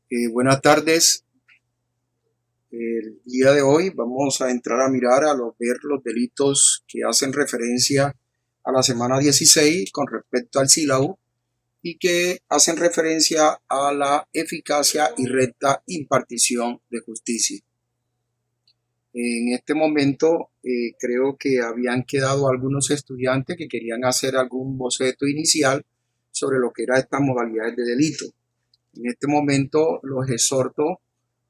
Buenas tardes. El día de hoy vamos a entrar a mirar ver los delitos que hacen referencia a la semana 16 con respecto al sílabo y que hacen referencia a la eficacia y recta impartición de justicia. En este momento creo que habían quedado algunos estudiantes que querían hacer algún boceto inicial sobre lo que eran estas modalidades de delito. En este momento los exhorto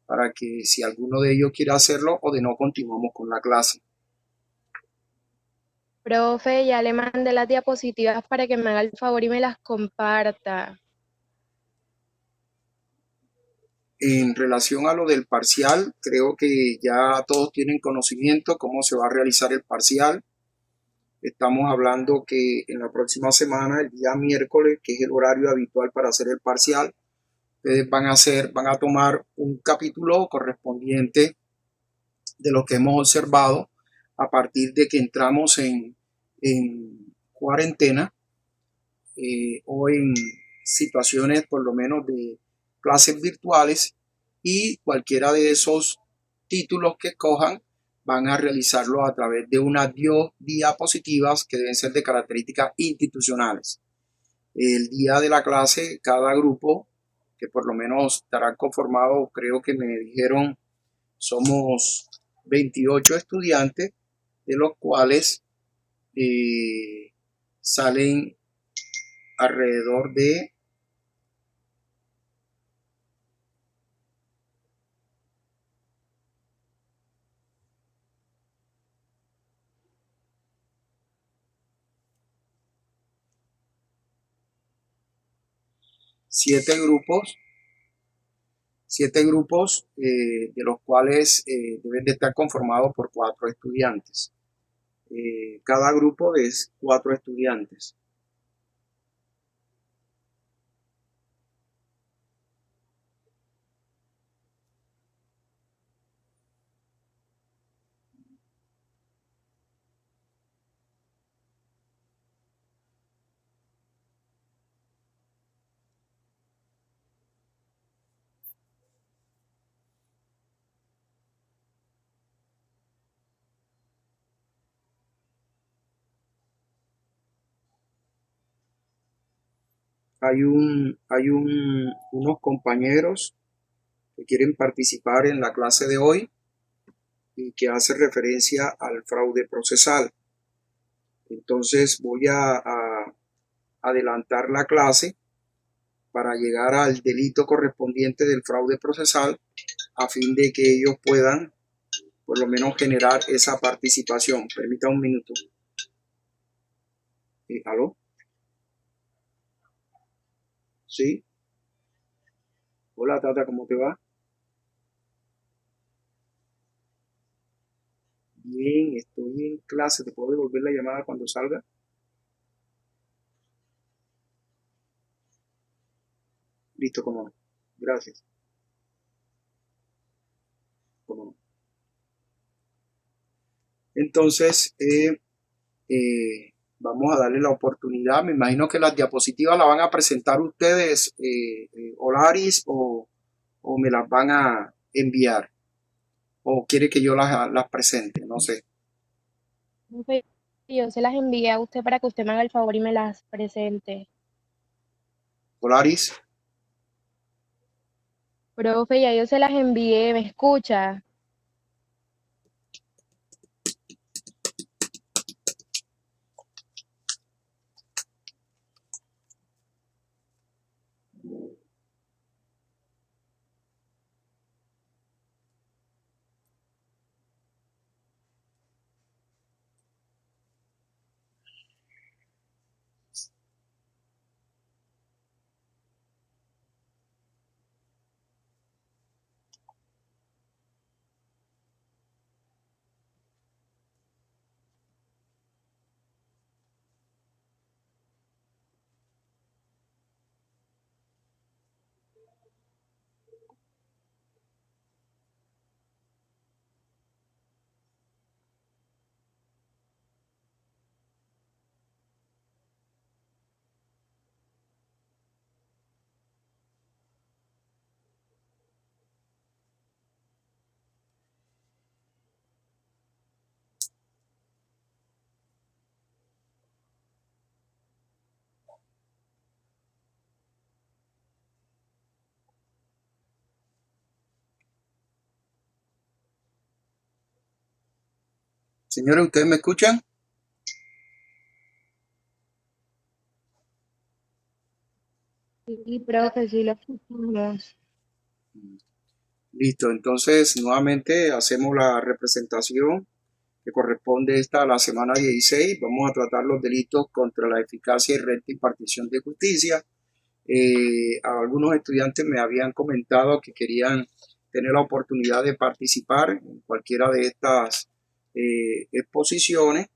para que si alguno de ellos quiere hacerlo o de no continuamos con la clase. Profe, ya le mandé las diapositivas para que me haga el favor y me las comparta. En relación a lo del parcial, creo que ya todos tienen conocimiento cómo se va a realizar el parcial. Estamos hablando que en la próxima semana, el día miércoles, que es el horario habitual para hacer el parcial, ustedes van a tomar un capítulo correspondiente de lo que hemos observado a partir de que entramos en cuarentena o en situaciones por lo menos de clases virtuales, y cualquiera de esos títulos que cojan van a realizarlo a través de unas diapositivas que deben ser de características institucionales. El día de la clase, cada grupo, que por lo menos estará conformado, creo que me dijeron, somos 28 estudiantes, de los cuales salen alrededor de 7 grupos, 7 grupos de los cuales deben de estar conformados por 4 estudiantes. Cada grupo de 4 estudiantes. Unos compañeros que quieren participar en la clase de hoy y que hace referencia al fraude procesal. Entonces voy a adelantar la clase para llegar al delito correspondiente del fraude procesal a fin de que ellos puedan por lo menos generar esa participación. Permita un minuto. ¿Aló? ¿Sí? Hola Tata, ¿cómo te va? Bien, estoy en clase. ¿Te puedo devolver la llamada cuando salga? Listo, cómo no. Gracias. Cómo no. Entonces, vamos a darle la oportunidad. Me imagino que las diapositivas las van a presentar ustedes, Olaris, o me las van a enviar. O quiere que yo las presente, no sé. Profe, yo se las envié a usted para que usted me haga el favor y me las presente. Olaris. Profe, ya yo se las envié, ¿me escucha? Señores, ¿ustedes me escuchan? Sí, profe, sí lo escuchamos. Listo, entonces nuevamente hacemos la representación que corresponde esta a la semana 16. Vamos a tratar los delitos contra la eficacia y recta impartición de justicia. Algunos estudiantes me habían comentado que querían tener la oportunidad de participar en cualquiera de estas exposiciones,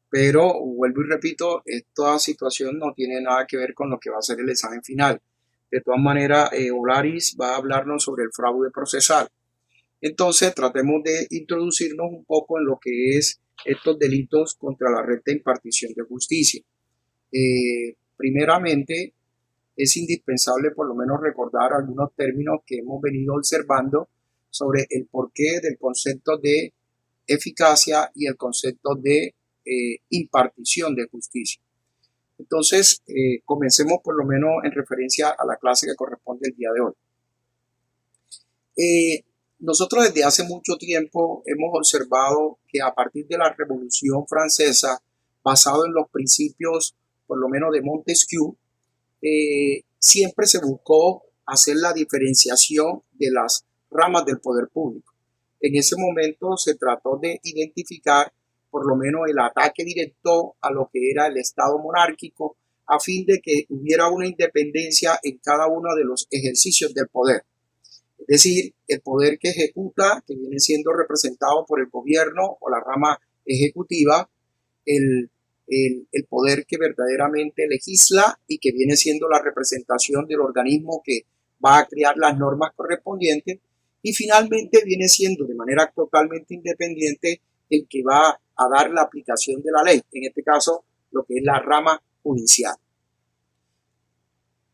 pero vuelvo y repito, esta situación no tiene nada que ver con lo que va a ser el examen final. De todas maneras, Olaris va a hablarnos sobre el fraude procesal. Entonces, tratemos de introducirnos un poco en lo que es estos delitos contra la recta impartición de justicia. Primeramente, es indispensable por lo menos recordar algunos términos que hemos venido observando sobre el porqué del concepto de eficacia y el concepto de impartición de justicia. Entonces, comencemos por lo menos en referencia a la clase que corresponde el día de hoy. Nosotros desde hace mucho tiempo hemos observado que a partir de la Revolución Francesa, basado en los principios por lo menos de Montesquieu, siempre se buscó hacer la diferenciación de las ramas del poder público. En ese momento se trató de identificar por lo menos el ataque directo a lo que era el Estado monárquico, a fin de que hubiera una independencia en cada uno de los ejercicios del poder. Es decir, el poder que ejecuta, que viene siendo representado por el gobierno o la rama ejecutiva, el poder que verdaderamente legisla y que viene siendo la representación del organismo que va a crear las normas correspondientes, y finalmente viene siendo de manera totalmente independiente el que va a dar la aplicación de la ley, en este caso lo que es la rama judicial.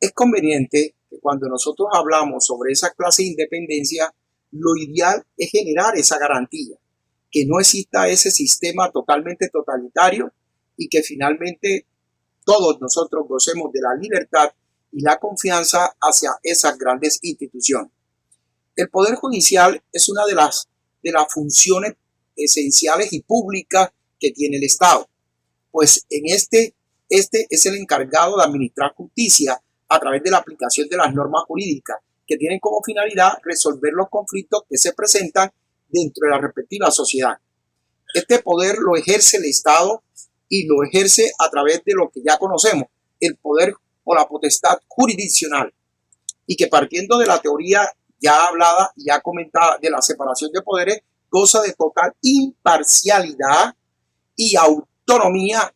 Es conveniente que cuando nosotros hablamos sobre esa clase de independencia, lo ideal es generar esa garantía, que no exista ese sistema totalmente totalitario y que finalmente todos nosotros gocemos de la libertad y la confianza hacia esas grandes instituciones. El Poder Judicial es una de las funciones esenciales y públicas que tiene el Estado, pues en este es el encargado de administrar justicia a través de la aplicación de las normas jurídicas que tienen como finalidad resolver los conflictos que se presentan dentro de la respectiva sociedad. Este poder lo ejerce el Estado y lo ejerce a través de lo que ya conocemos, el poder o la potestad jurisdiccional, y que partiendo de la teoría ya hablada y ya comentada de la separación de poderes, goza de total imparcialidad y autonomía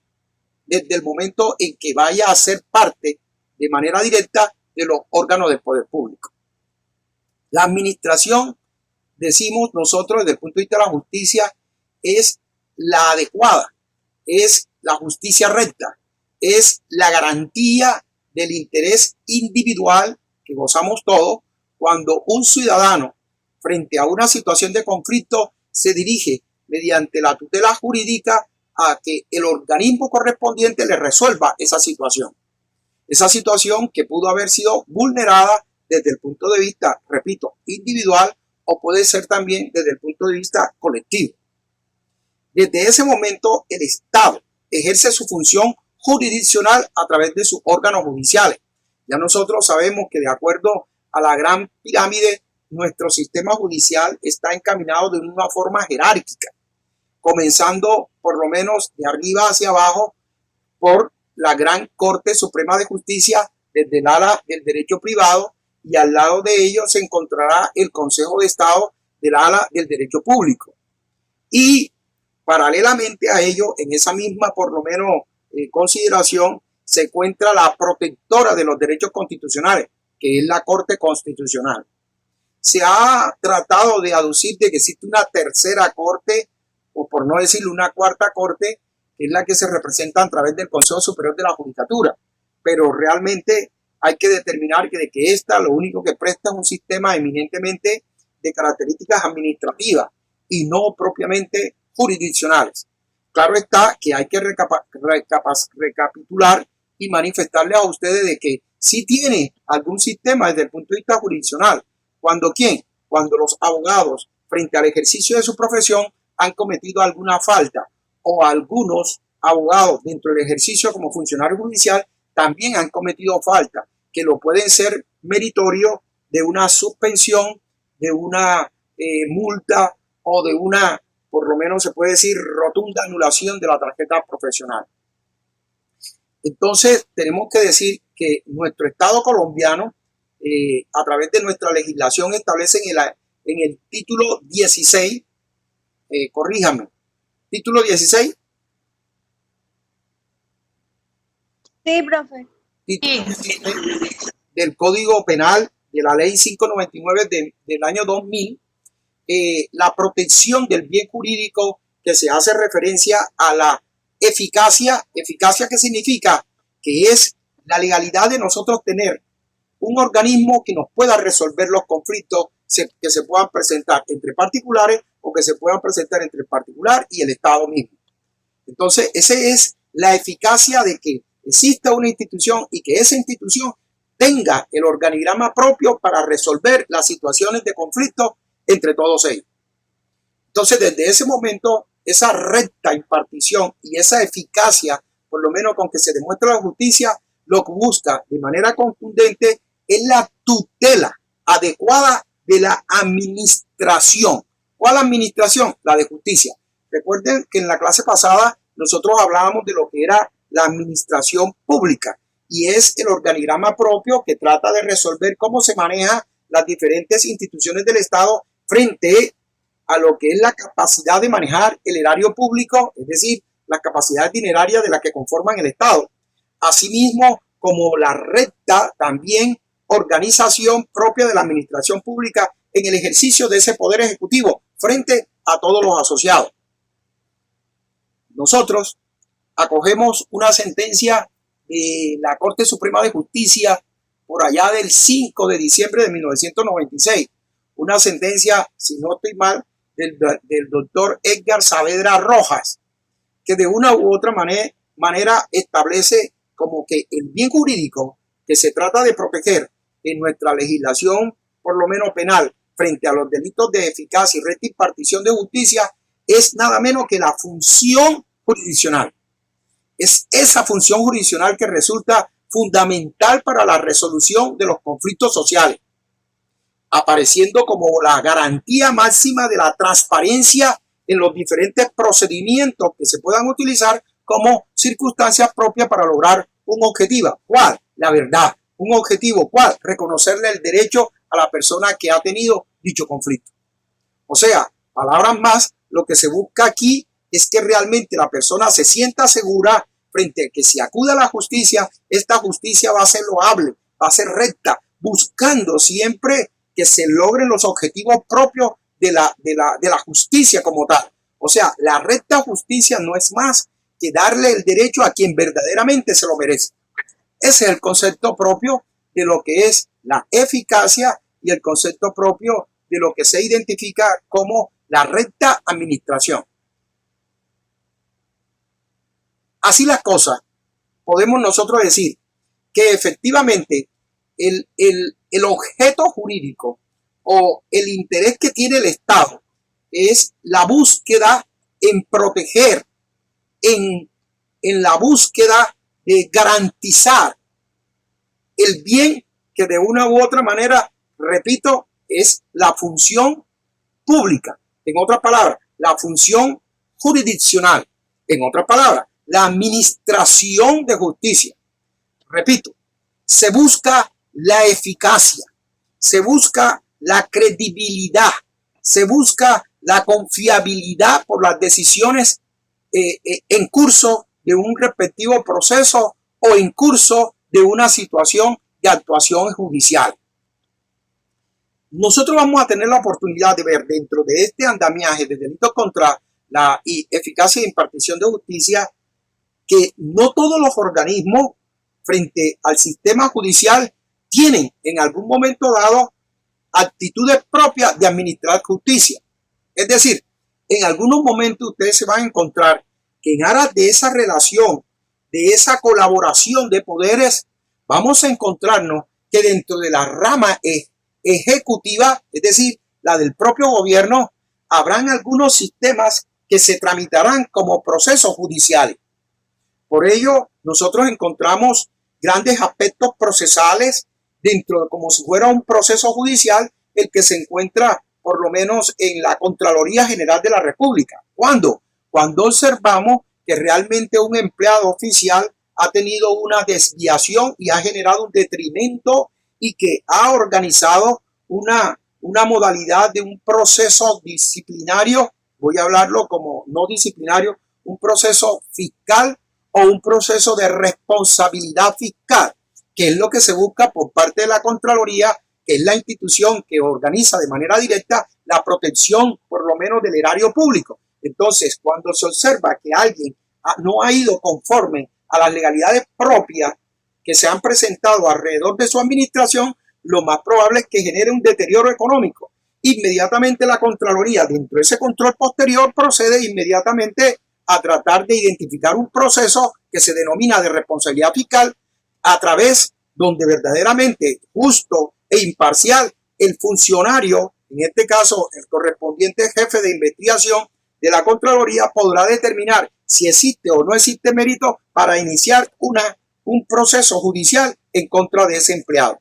desde el momento en que vaya a ser parte de manera directa de los órganos del poder público. La administración, decimos nosotros desde el punto de vista de la justicia, es la adecuada, es la justicia recta, es la garantía del interés individual que gozamos todos cuando un ciudadano frente a una situación de conflicto se dirige mediante la tutela jurídica a que el organismo correspondiente le resuelva esa situación. Esa situación que pudo haber sido vulnerada desde el punto de vista, repito, individual, o puede ser también desde el punto de vista colectivo. Desde ese momento, el Estado ejerce su función jurisdiccional a través de sus órganos judiciales. Ya nosotros sabemos que de acuerdo a la gran pirámide, nuestro sistema judicial está encaminado de una forma jerárquica, comenzando por lo menos de arriba hacia abajo por la Gran Corte Suprema de Justicia desde el ala del derecho privado, y al lado de ello se encontrará el Consejo de Estado del ala del derecho público. Y paralelamente a ello, en esa misma por lo menos consideración, se encuentra la protectora de los derechos constitucionales, que es la Corte Constitucional. Se ha tratado de aducir de que existe una tercera corte, o por no decirlo una cuarta corte, que es la que se representa a través del Consejo Superior de la Judicatura, pero realmente hay que determinar que de que esta lo único que presta es un sistema eminentemente de características administrativas y no propiamente jurisdiccionales. Claro está que hay que recapitular y manifestarles a ustedes de que sí tiene algún sistema desde el punto de vista jurisdiccional. ¿Cuándo quién? Cuando los abogados, frente al ejercicio de su profesión, han cometido alguna falta, o algunos abogados dentro del ejercicio como funcionario judicial también han cometido falta, que lo pueden ser meritorio de una suspensión, de una multa o de una, por lo menos se puede decir, rotunda anulación de la tarjeta profesional. Entonces, tenemos que decir que nuestro Estado colombiano, a través de nuestra legislación, establece en el título 16, corríjame, título 16. Sí, profe. Título 16 del Código Penal de la Ley 599 del año 2000, la protección del bien jurídico, que se hace referencia a la eficacia. ¿Eficacia qué significa? Que es la legalidad de nosotros tener un organismo que nos pueda resolver los conflictos que se puedan presentar entre particulares o que se puedan presentar entre el particular y el Estado mismo. Entonces, esa es la eficacia de que exista una institución y que esa institución tenga el organigrama propio para resolver las situaciones de conflicto entre todos ellos. Entonces, desde ese momento, esa recta impartición y esa eficacia, por lo menos con que se demuestra la justicia, lo que busca de manera contundente es la tutela adecuada de la administración. ¿Cuál administración? La de justicia. Recuerden que en la clase pasada nosotros hablábamos de lo que era la administración pública, y es el organigrama propio que trata de resolver cómo se manejan las diferentes instituciones del Estado frente a lo que es la capacidad de manejar el erario público, es decir, las capacidades dinerarias de las que conforman el Estado. Asimismo, como la recta también organización propia de la administración pública en el ejercicio de ese poder ejecutivo frente a todos los asociados. Nosotros acogemos una sentencia de la Corte Suprema de Justicia por allá del 5 de diciembre de 1996, una sentencia, si no estoy mal, del doctor Edgar Saavedra Rojas, que de una u otra manera establece como que el bien jurídico que se trata de proteger en nuestra legislación, por lo menos penal, frente a los delitos de eficacia y recta impartición de justicia, es nada menos que la función jurisdiccional. Es esa función jurisdiccional que resulta fundamental para la resolución de los conflictos sociales, apareciendo como la garantía máxima de la transparencia en los diferentes procedimientos que se puedan utilizar como circunstancias propias para lograr un objetivo. ¿Cuál? La verdad. Un objetivo, ¿cuál? Reconocerle el derecho a la persona que ha tenido dicho conflicto. O sea, palabras más, lo que se busca aquí es que realmente la persona se sienta segura frente a que si acude a la justicia, esta justicia va a ser loable, va a ser recta, buscando siempre que se logren los objetivos propios de la justicia como tal. O sea, la recta justicia no es más que darle el derecho a quien verdaderamente se lo merece. Ese es el concepto propio de lo que es la eficacia y el concepto propio de lo que se identifica como la recta administración. Así las cosas, podemos nosotros decir que efectivamente el objeto jurídico o el interés que tiene el Estado es la búsqueda en proteger, en la búsqueda de garantizar el bien que de una u otra manera, repito, es la función pública. En otras palabras, la función jurisdiccional. En otras palabras, la administración de justicia. Repito, se busca la eficacia, se busca la credibilidad, se busca la confiabilidad por las decisiones en curso de un respectivo proceso o en curso de una situación de actuación judicial. Nosotros vamos a tener la oportunidad de ver dentro de este andamiaje de delitos contra la eficacia de impartición de justicia que no todos los organismos frente al sistema judicial tienen en algún momento dado actitudes propias de administrar justicia. Es decir, en algunos momentos ustedes se van a encontrar que en aras de esa relación, de esa colaboración de poderes, vamos a encontrarnos que dentro de la rama ejecutiva, es decir, la del propio gobierno, habrán algunos sistemas que se tramitarán como procesos judiciales. Por ello, nosotros encontramos grandes aspectos procesales dentro de como si fuera un proceso judicial el que se encuentra por lo menos en la Contraloría General de la República. ¿Cuándo? Cuando observamos que realmente un empleado oficial ha tenido una desviación y ha generado un detrimento y que ha organizado una modalidad de un proceso disciplinario, voy a hablarlo como no disciplinario, un proceso fiscal o un proceso de responsabilidad fiscal, que es lo que se busca por parte de la Contraloría, que es la institución que organiza de manera directa la protección, por lo menos, del erario público. Entonces, cuando se observa que alguien no ha ido conforme a las legalidades propias que se han presentado alrededor de su administración, lo más probable es que genere un deterioro económico. Inmediatamente la Contraloría, dentro de ese control posterior, procede inmediatamente a tratar de identificar un proceso que se denomina de responsabilidad fiscal, a través donde verdaderamente justo e imparcial el funcionario, en este caso el correspondiente jefe de investigación de la Contraloría, podrá determinar si existe o no existe mérito para iniciar un proceso judicial en contra de ese empleado.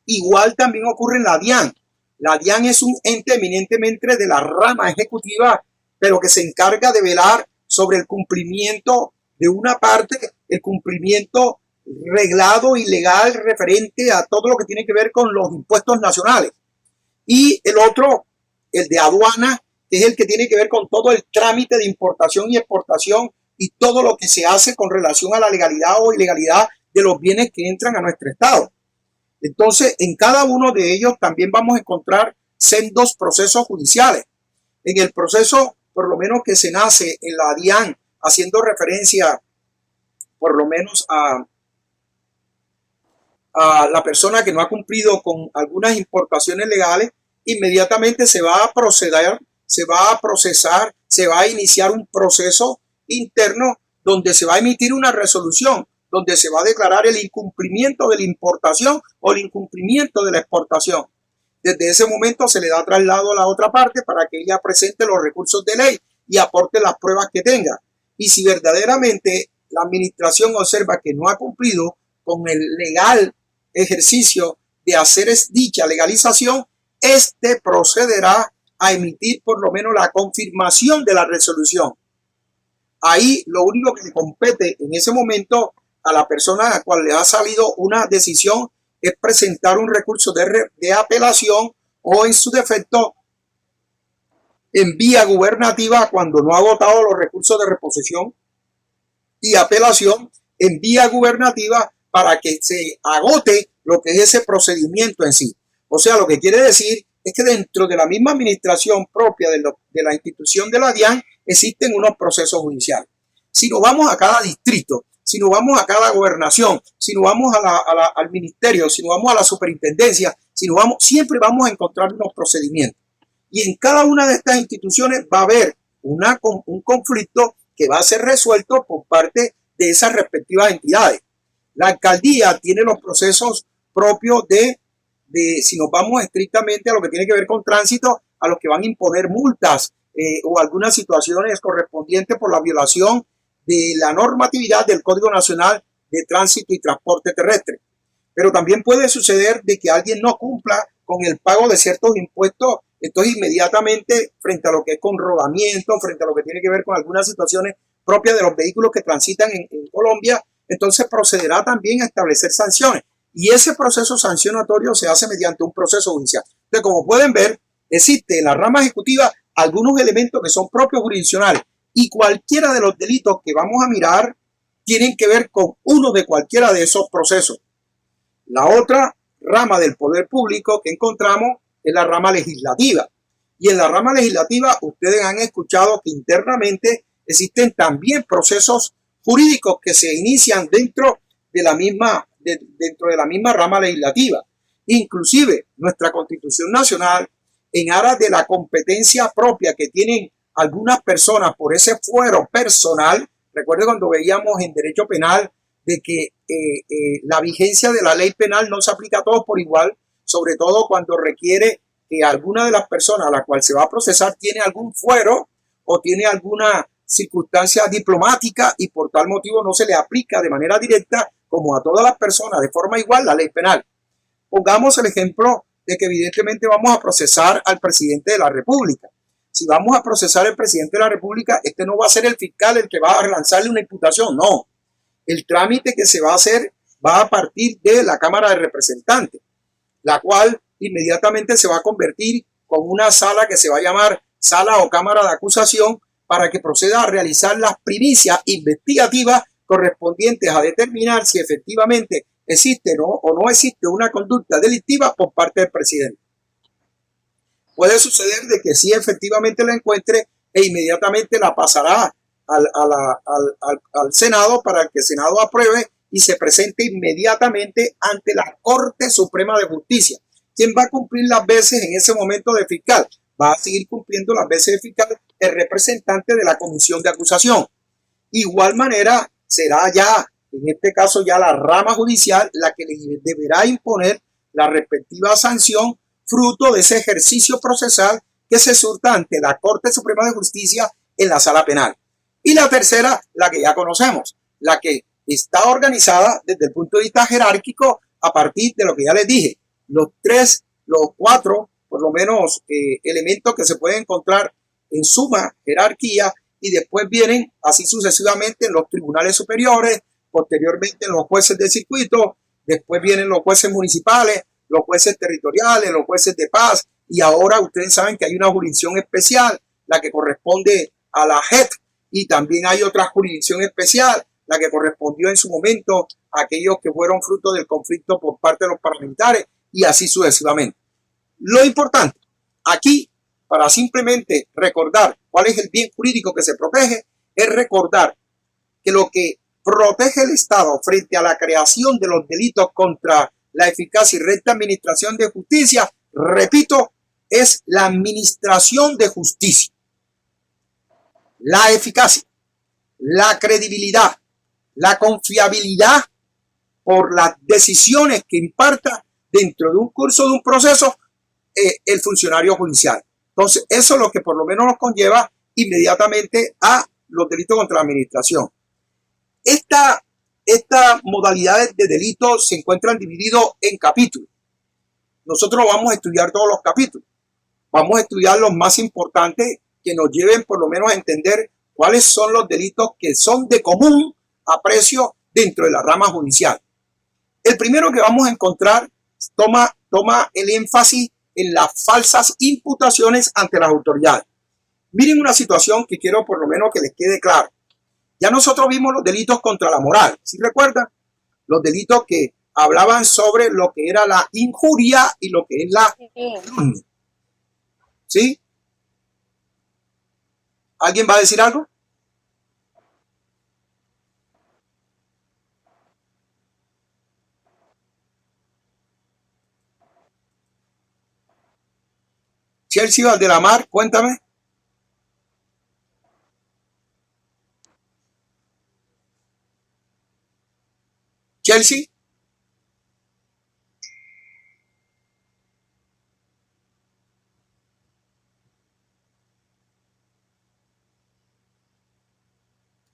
Igual también ocurre en la DIAN. La DIAN es un ente eminentemente de la rama ejecutiva, pero que se encarga de velar sobre el cumplimiento de una parte, el cumplimiento reglado y legal referente a todo lo que tiene que ver con los impuestos nacionales. Y el otro, el de aduana, que es el que tiene que ver con todo el trámite de importación y exportación y todo lo que se hace con relación a la legalidad o ilegalidad de los bienes que entran a nuestro estado. Entonces, en cada uno de ellos también vamos a encontrar sendos procesos judiciales. En el proceso, por lo menos que se nace en la DIAN, haciendo referencia por lo menos a la persona que no ha cumplido con algunas importaciones legales, inmediatamente se va a proceder, se va a procesar, se va a iniciar un proceso interno donde se va a emitir una resolución, donde se va a declarar el incumplimiento de la importación o el incumplimiento de la exportación. Desde ese momento se le da traslado a la otra parte para que ella presente los recursos de ley y aporte las pruebas que tenga. Y si verdaderamente la administración observa que no ha cumplido con el legal ejercicio de hacer dicha legalización, este procederá a emitir por lo menos la confirmación de la resolución. Ahí lo único que le compete en ese momento a la persona a la cual le ha salido una decisión es presentar un recurso de apelación o, en su defecto, en vía gubernativa, cuando no ha agotado los recursos de reposición y apelación, en vía gubernativa para que se agote lo que es ese procedimiento en sí. O sea, lo que quiere decir es que dentro de la misma administración propia de la institución de la DIAN existen unos procesos judiciales. Si nos vamos a cada distrito, si nos vamos a cada gobernación, si nos vamos al ministerio, si nos vamos a la superintendencia, si nos vamos, siempre vamos a encontrar unos procedimientos. Y en cada una de estas instituciones va a haber un conflicto que va a ser resuelto por parte de esas respectivas entidades. La alcaldía tiene los procesos propios si nos vamos estrictamente a lo que tiene que ver con tránsito, a los que van a imponer multas o algunas situaciones correspondientes por la violación de la normatividad del Código Nacional de Tránsito y Transporte Terrestre. Pero también puede suceder de que alguien no cumpla con el pago de ciertos impuestos, entonces inmediatamente frente a lo que es con rodamiento, frente a lo que tiene que ver con algunas situaciones propias de los vehículos que transitan en Colombia, entonces procederá también a establecer sanciones. Y ese proceso sancionatorio se hace mediante un proceso judicial. Entonces, como pueden ver, existe en la rama ejecutiva algunos elementos que son propios jurisdiccionales y cualquiera de los delitos que vamos a mirar tienen que ver con uno de cualquiera de esos procesos. La otra rama del poder público que encontramos es la rama legislativa. Y en la rama legislativa ustedes han escuchado que internamente existen también procesos jurídicos que se inician dentro de la misma rama legislativa. Inclusive nuestra Constitución Nacional, en aras de la competencia propia que tienen algunas personas por ese fuero personal, recuerden cuando veíamos en derecho penal de que la vigencia de la ley penal no se aplica a todos por igual, sobre todo cuando requiere que alguna de las personas a la cual se va a procesar tiene algún fuero o tiene alguna circunstancia diplomática y por tal motivo no se le aplica de manera directa como a todas las personas de forma igual la ley penal. Pongamos el ejemplo de que evidentemente vamos a procesar al presidente de la República. Si vamos a procesar al presidente de la República, este no va a ser el fiscal el que va a lanzarle una imputación, no. El trámite que se va a hacer va a partir de la Cámara de Representantes, la cual inmediatamente se va a convertir con una sala que se va a llamar sala o cámara de acusación para que proceda a realizar las primicias investigativas correspondientes a determinar si efectivamente existe o no existe una conducta delictiva por parte del presidente. Puede suceder de que sí efectivamente la encuentre e inmediatamente la pasará al Senado para que el Senado apruebe y se presente inmediatamente ante la Corte Suprema de Justicia. ¿Quién va a cumplir las veces en ese momento de fiscal? Va a seguir cumpliendo las veces de fiscal el representante de la comisión de acusación. Igual manera será ya, en este caso ya la rama judicial, la que le deberá imponer la respectiva sanción fruto de ese ejercicio procesal que se surta ante la Corte Suprema de Justicia en la sala penal. Y la tercera, la que ya conocemos, la que está organizada desde el punto de vista jerárquico a partir de lo que ya les dije, los cuatro, por lo menos, elementos que se pueden encontrar en suma jerarquía y después vienen así sucesivamente en los tribunales superiores, posteriormente en los jueces de circuito, después vienen los jueces municipales, los jueces territoriales, los jueces de paz y ahora ustedes saben que hay una jurisdicción especial, la que corresponde a la JEP y también hay otra jurisdicción especial, la que correspondió en su momento a aquellos que fueron fruto del conflicto por parte de los parlamentares y así sucesivamente. Lo importante aquí, para simplemente recordar cuál es el bien jurídico que se protege, es recordar que lo que protege el Estado frente a la creación de los delitos contra la eficacia y recta administración de justicia, repito, es la administración de justicia. La eficacia, la credibilidad, la confiabilidad por las decisiones que imparta dentro de un curso de un proceso el funcionario judicial. Entonces, eso es lo que por lo menos nos conlleva inmediatamente a los delitos contra la administración. Estas modalidades de delitos se encuentran divididos en capítulos. Nosotros vamos a estudiar todos los capítulos. Vamos a estudiar los más importantes que nos lleven por lo menos a entender cuáles son los delitos que son de común aprecio dentro de la rama judicial. El primero que vamos a encontrar toma el énfasis en las falsas imputaciones ante las autoridades. Miren una situación que quiero por lo menos que les quede claro. Ya nosotros vimos los delitos contra la moral, ¿sí recuerdan? Los delitos que hablaban sobre lo que era la injuria y lo que es la calumnia. ¿Sí? ¿Alguien va a decir algo? Chelsea Valdelamar, cuéntame. Chelsea.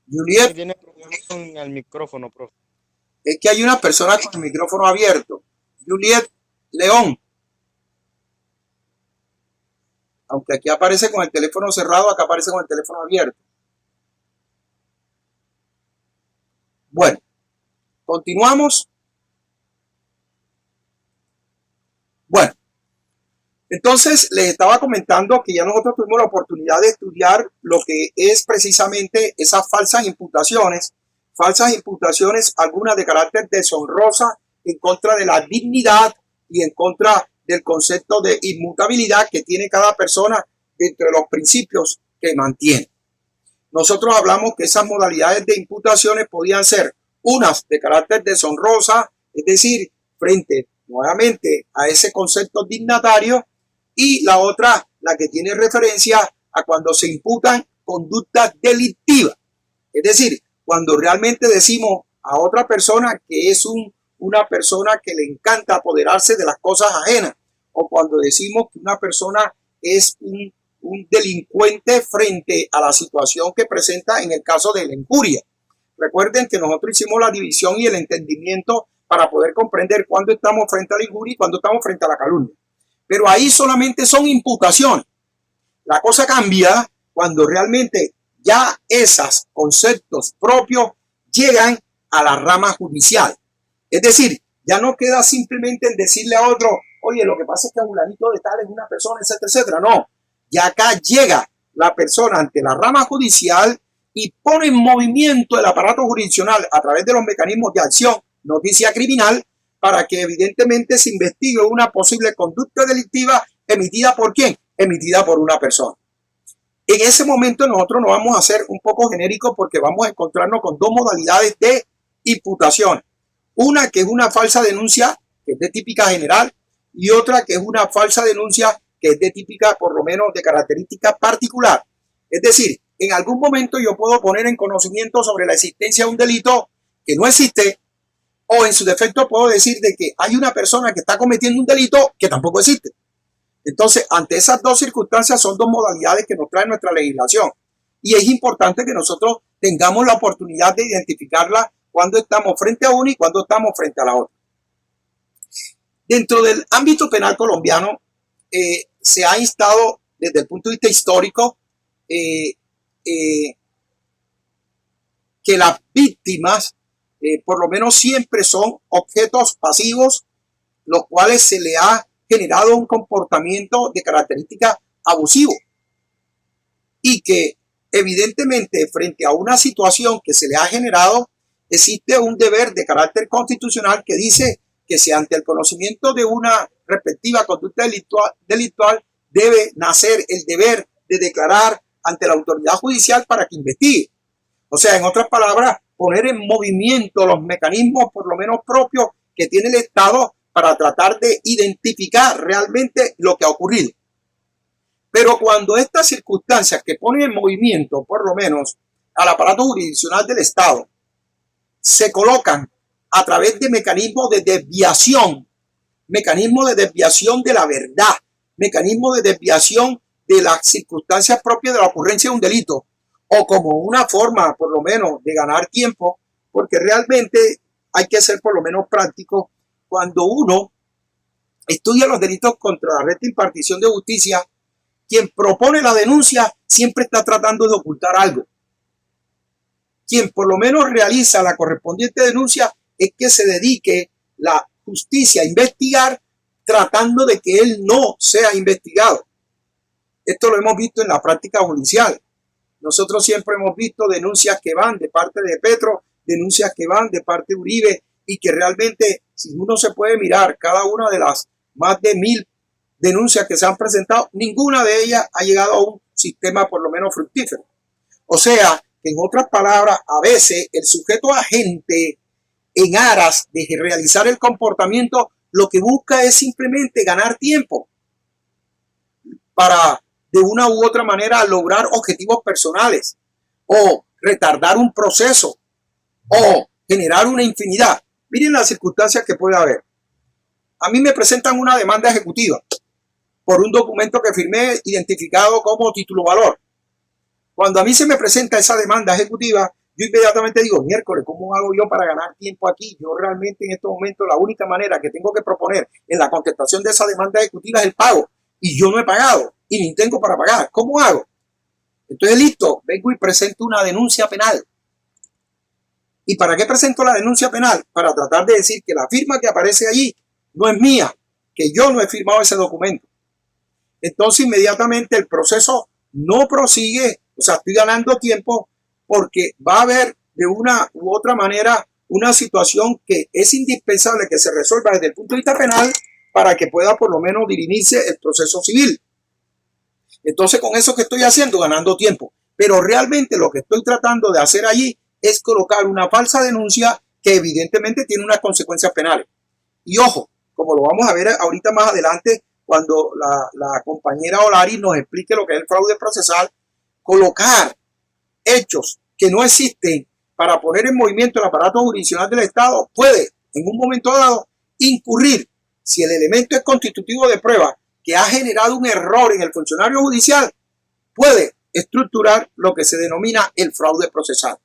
Juliet. Tiene problemas con el micrófono, profe. Es que hay una persona con el micrófono abierto. Juliet León. Aunque aquí aparece con el teléfono cerrado, acá aparece con el teléfono abierto. Bueno, continuamos. Bueno, entonces les estaba comentando que ya nosotros tuvimos la oportunidad de estudiar lo que es precisamente esas falsas imputaciones, algunas de carácter deshonrosa en contra de la dignidad y en contra del concepto de inmutabilidad que tiene cada persona dentro de los principios que mantiene. Nosotros hablamos que esas modalidades de imputaciones podían ser unas de carácter deshonrosa, es decir, frente nuevamente a ese concepto dignatario, y la otra, la que tiene referencia a cuando se imputan conductas delictivas, es decir, cuando realmente decimos a otra persona que es una persona que le encanta apoderarse de las cosas ajenas o cuando decimos que una persona es un delincuente frente a la situación que presenta en el caso de la injuria. Recuerden que nosotros hicimos la división y el entendimiento para poder comprender cuándo estamos frente a la injuria y cuándo estamos frente a la calumnia. Pero ahí solamente son imputaciones. La cosa cambia cuando realmente ya esos conceptos propios llegan a la rama judicial. Es decir, ya no queda simplemente en decirle a otro, oye, lo que pasa es que fulanito de tal es una persona, etcétera, etcétera. No, ya acá llega la persona ante la rama judicial y pone en movimiento el aparato jurisdiccional a través de los mecanismos de acción, noticia criminal, para que evidentemente se investigue una posible conducta delictiva emitida por ¿quién? Emitida por una persona. En ese momento nosotros nos vamos a hacer un poco genéricos porque vamos a encontrarnos con dos modalidades de imputación. Una que es una falsa denuncia, que es de típica general, y otra que es una falsa denuncia que es de típica, por lo menos, de característica particular. Es decir, en algún momento yo puedo poner en conocimiento sobre la existencia de un delito que no existe, o en su defecto puedo decir de que hay una persona que está cometiendo un delito que tampoco existe. Entonces, ante esas dos circunstancias son dos modalidades que nos trae nuestra legislación. Y es importante que nosotros tengamos la oportunidad de identificarla cuando estamos frente a una y cuando estamos frente a la otra. Dentro del ámbito penal colombiano, se ha instado desde el punto de vista histórico que las víctimas por lo menos siempre son objetos pasivos, los cuales se le ha generado un comportamiento de característica abusivo y que evidentemente frente a una situación que se le ha generado existe un deber de carácter constitucional que dice que si ante el conocimiento de una respectiva conducta delictual debe nacer el deber de declarar ante la autoridad judicial para que investigue. O sea, en otras palabras, poner en movimiento los mecanismos por lo menos propios que tiene el Estado para tratar de identificar realmente lo que ha ocurrido. Pero cuando estas circunstancias que ponen en movimiento por lo menos al aparato jurisdiccional del Estado se colocan a través de mecanismos de desviación de la verdad, mecanismos de desviación de las circunstancias propias de la ocurrencia de un delito, o como una forma por lo menos de ganar tiempo, porque realmente hay que ser por lo menos práctico. Cuando uno estudia los delitos contra la recta impartición de justicia, quien propone la denuncia siempre está tratando de ocultar algo. Quien por lo menos realiza la correspondiente denuncia es que se dedique la justicia a investigar tratando de que él no sea investigado. Esto lo hemos visto en la práctica judicial. Nosotros siempre hemos visto denuncias que van de parte de Petro, denuncias que van de parte de Uribe, y que realmente, si uno se puede mirar cada una de las más de 1000 denuncias que se han presentado, ninguna de ellas ha llegado a un sistema por lo menos fructífero. O sea, que en otras palabras, a veces el sujeto agente, en aras de realizar el comportamiento, lo que busca es simplemente ganar tiempo para de una u otra manera lograr objetivos personales o retardar un proceso o generar una infinidad. Miren las circunstancias que puede haber. A mí me presentan una demanda ejecutiva por un documento que firmé identificado como título valor. Cuando a mí se me presenta esa demanda ejecutiva, yo inmediatamente digo, miércoles, ¿cómo hago yo para ganar tiempo aquí? Yo realmente en estos momentos la única manera que tengo que proponer en la contestación de esa demanda ejecutiva es el pago. Y yo no he pagado y ni tengo para pagar. ¿Cómo hago? Entonces, listo, vengo y presento una denuncia penal. ¿Y para qué presento la denuncia penal? Para tratar de decir que la firma que aparece allí no es mía, que yo no he firmado ese documento. Entonces, inmediatamente el proceso no prosigue, o sea, estoy ganando tiempo porque va a haber de una u otra manera una situación que es indispensable que se resuelva desde el punto de vista penal para que pueda por lo menos dirimirse el proceso civil. Entonces, con eso que estoy haciendo, ganando tiempo. Pero realmente lo que estoy tratando de hacer allí es colocar una falsa denuncia que evidentemente tiene unas consecuencias penales. Y ojo, como lo vamos a ver ahorita más adelante, cuando la compañera Olari nos explique lo que es el fraude procesal, colocar hechos que no existen para poner en movimiento el aparato jurisdiccional del Estado puede, en un momento dado, incurrir Si el elemento es constitutivo de prueba que ha generado un error en el funcionario judicial, puede estructurar lo que se denomina el fraude procesal.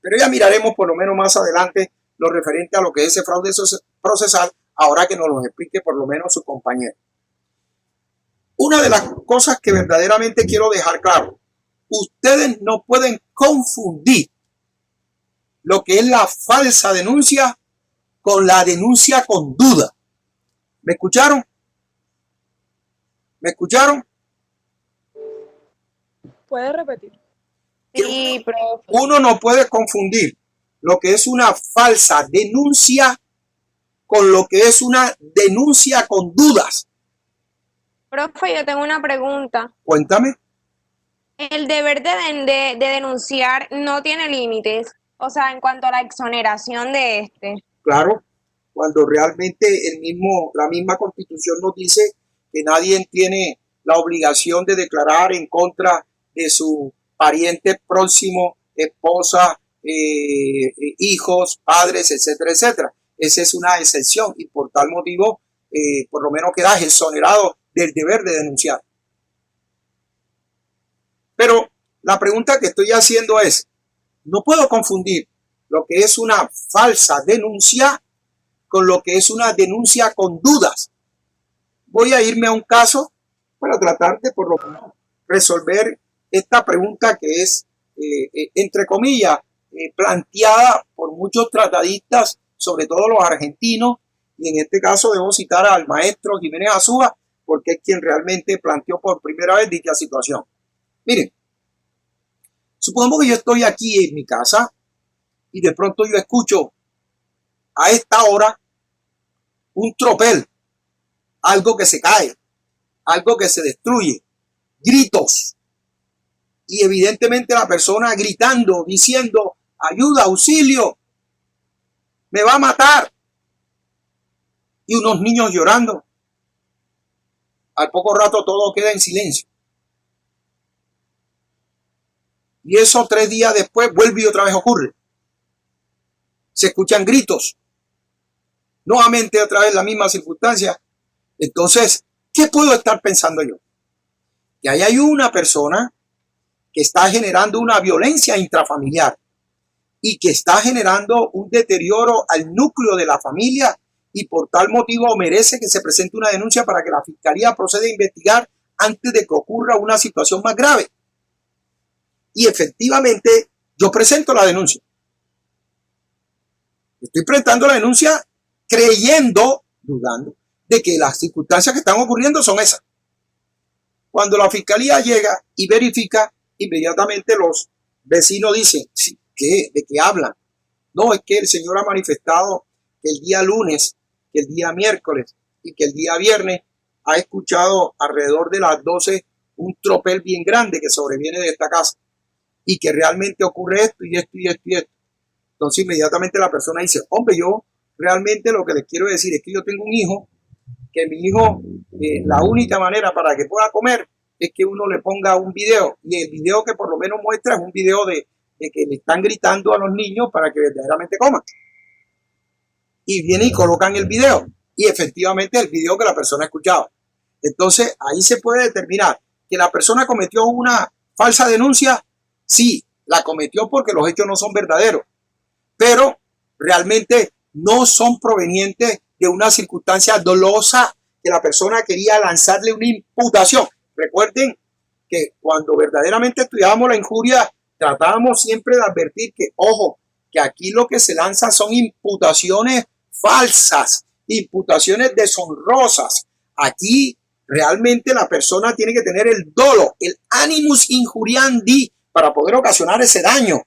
Pero ya miraremos por lo menos más adelante lo referente a lo que es ese fraude procesal, ahora que nos lo explique por lo menos su compañero. Una de las cosas que verdaderamente quiero dejar claro, ustedes no pueden confundir lo que es la falsa denuncia con la denuncia con duda. ¿Me escucharon? ¿Me escucharon? ¿Puede repetir? Sí, profe. Uno no puede confundir lo que es una falsa denuncia con lo que es una denuncia con dudas. Profe, yo tengo una pregunta. Cuéntame. El deber de denunciar no tiene límites, o sea, en cuanto a la exoneración de este. Claro, cuando realmente la misma Constitución nos dice que nadie tiene la obligación de declarar en contra de su pariente próximo, esposa, hijos, padres, etcétera, etcétera. Esa es una excepción y por tal motivo, por lo menos quedas exonerado del deber de denunciar. Pero la pregunta que estoy haciendo es, no puedo confundir lo que es una falsa denuncia con lo que es una denuncia con dudas. Voy a irme a un caso para tratar de por lo menos resolver esta pregunta que es, entre comillas, planteada por muchos tratadistas, sobre todo los argentinos, y en este caso debo citar al maestro Jiménez Azúa, porque es quien realmente planteó por primera vez dicha situación. Miren, supongamos que yo estoy aquí en mi casa y de pronto yo escucho a esta hora un tropel, algo que se cae, algo que se destruye, gritos. Y evidentemente la persona gritando, diciendo, ayuda, auxilio, me va a matar. Y unos niños llorando. Al poco rato todo queda en silencio. Y eso 3 días después vuelve y otra vez ocurre. Se escuchan gritos. Nuevamente otra vez la misma circunstancia. Entonces, ¿qué puedo estar pensando yo? Que ahí hay una persona que está generando una violencia intrafamiliar y que está generando un deterioro al núcleo de la familia y por tal motivo merece que se presente una denuncia para que la Fiscalía proceda a investigar antes de que ocurra una situación más grave. Y efectivamente yo presento la denuncia. Estoy presentando la denuncia creyendo, dudando, de que las circunstancias que están ocurriendo son esas. Cuando la Fiscalía llega y verifica, inmediatamente los vecinos dicen, ¿de qué hablan? No, es que el señor ha manifestado que el día lunes, que el día miércoles y que el día viernes ha escuchado alrededor de las 12 un tropel bien grande que sobreviene de esta casa y que realmente ocurre esto y esto y esto y esto. Entonces inmediatamente la persona dice, hombre, yo realmente lo que les quiero decir es que yo tengo un hijo, que mi hijo, la única manera para que pueda comer es que uno le ponga un video, y el video que por lo menos muestra es un video de que le están gritando a los niños para que verdaderamente coman. Y vienen y colocan el video, y efectivamente el video que la persona escuchaba. Entonces ahí se puede determinar que la persona cometió una falsa denuncia. Sí, la cometió porque los hechos no son verdaderos, pero realmente no son provenientes de una circunstancia dolosa que la persona quería lanzarle una imputación. Recuerden que cuando verdaderamente estudiábamos la injuria, tratábamos siempre de advertir que, ojo, que aquí lo que se lanza son imputaciones falsas, imputaciones deshonrosas. Aquí realmente la persona tiene que tener el dolo, el animus injuriandi para poder ocasionar ese daño.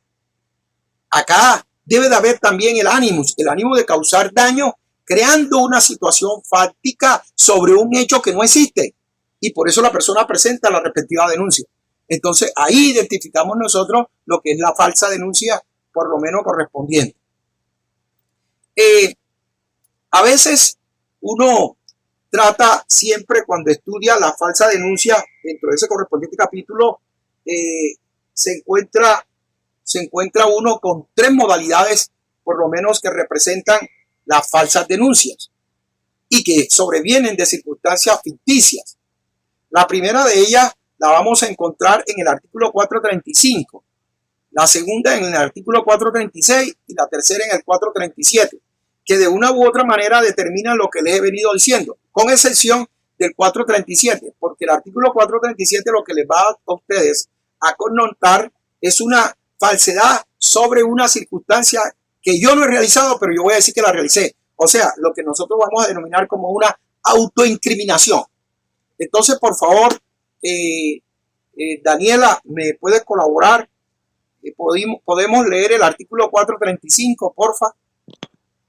Acá debe de haber también el ánimo de causar daño creando una situación fáctica sobre un hecho que no existe. Y por eso la persona presenta la respectiva denuncia. Entonces ahí identificamos nosotros lo que es la falsa denuncia, por lo menos correspondiente. A veces uno trata siempre cuando estudia la falsa denuncia, dentro de ese correspondiente capítulo, se encuentra uno con 3 modalidades, por lo menos, que representan las falsas denuncias. y que sobrevienen de circunstancias ficticias. La primera de ellas la vamos a encontrar en el artículo 435, la segunda en el artículo 436 y la tercera en el 437, que de una u otra manera determinan lo que les he venido diciendo, con excepción del 437, porque el artículo 437 lo que les va a ustedes a connotar es una falsedad sobre una circunstancia que yo no he realizado, pero yo voy a decir que la realicé. O sea, lo que nosotros vamos a denominar como una autoincriminación. Entonces, por favor, Daniela, ¿me puedes colaborar? ¿Podemos leer el artículo 435, porfa?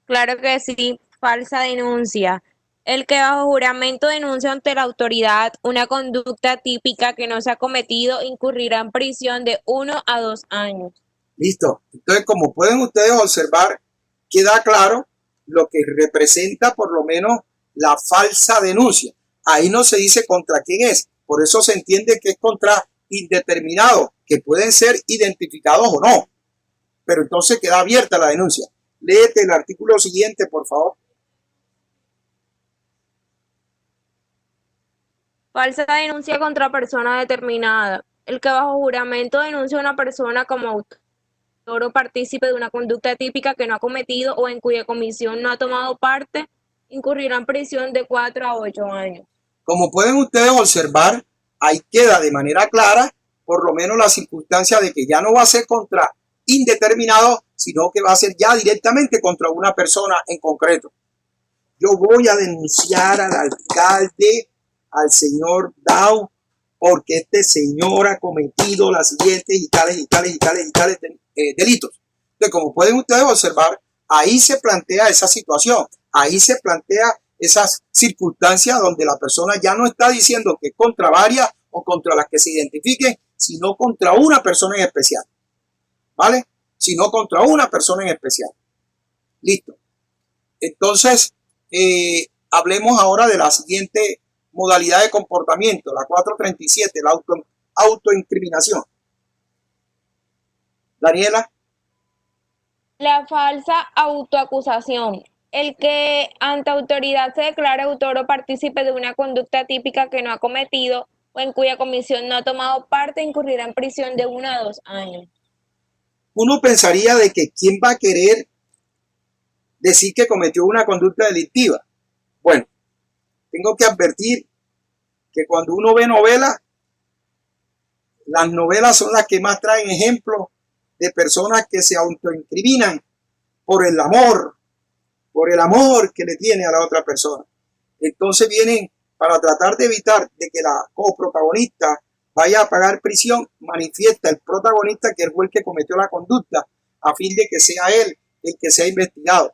Claro que sí, falsa denuncia. El que bajo juramento denuncia ante la autoridad una conducta típica que no se ha cometido incurrirá en prisión de 1 a 2 años. Listo. Entonces, como pueden ustedes observar, queda claro lo que representa por lo menos la falsa denuncia. Ahí no se dice contra quién es. Por eso se entiende que es contra indeterminados, que pueden ser identificados o no. Pero entonces queda abierta la denuncia. Léete el artículo siguiente, por favor. Falsa denuncia contra persona determinada. El que bajo juramento denuncia a una persona como autor o partícipe de una conducta típica que no ha cometido o en cuya comisión no ha tomado parte, incurrirá en prisión de 4 a 8 años. Como pueden ustedes observar, ahí queda de manera clara por lo menos la circunstancia de que ya no va a ser contra indeterminados, sino que va a ser ya directamente contra una persona en concreto. Yo voy a denunciar al alcalde, al señor Dow, porque este señor ha cometido las siguientes y tales delitos. Entonces, como pueden ustedes observar, ahí se plantea esa situación, ahí se plantea esas circunstancias donde la persona ya no está diciendo que contra varias o contra las que se identifiquen, sino contra una persona en especial. ¿Vale? Sino contra una persona en especial. Listo. Entonces, hablemos ahora de la siguiente modalidad de comportamiento, la 437, la autoincriminación. Daniela. La falsa autoacusación. El que ante autoridad se declare autor o partícipe de una conducta típica que no ha cometido o en cuya comisión no ha tomado parte incurrirá en prisión de 1 a 2 años. Uno pensaría de que quién va a querer decir que cometió una conducta delictiva. Bueno, tengo que advertir que cuando uno ve novelas, las novelas son las que más traen ejemplos de personas que se autoincriminan por el amor que le tiene a la otra persona. Entonces vienen para tratar de evitar de que la coprotagonista vaya a pagar prisión, manifiesta el protagonista que fue el que cometió la conducta, a fin de que sea él el que sea investigado.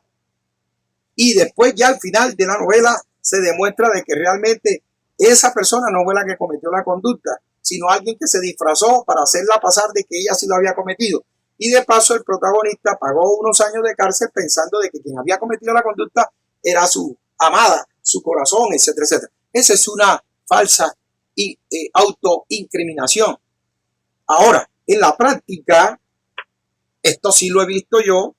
Y después ya al final de la novela se demuestra de que realmente esa persona no fue la que cometió la conducta, sino alguien que se disfrazó para hacerla pasar de que ella sí lo había cometido. Y de paso el protagonista pagó unos años de cárcel pensando de que quien había cometido la conducta era su amada, su corazón, etcétera, etcétera. Esa es una falsa autoincriminación. Ahora, en la práctica, esto sí lo he visto yo,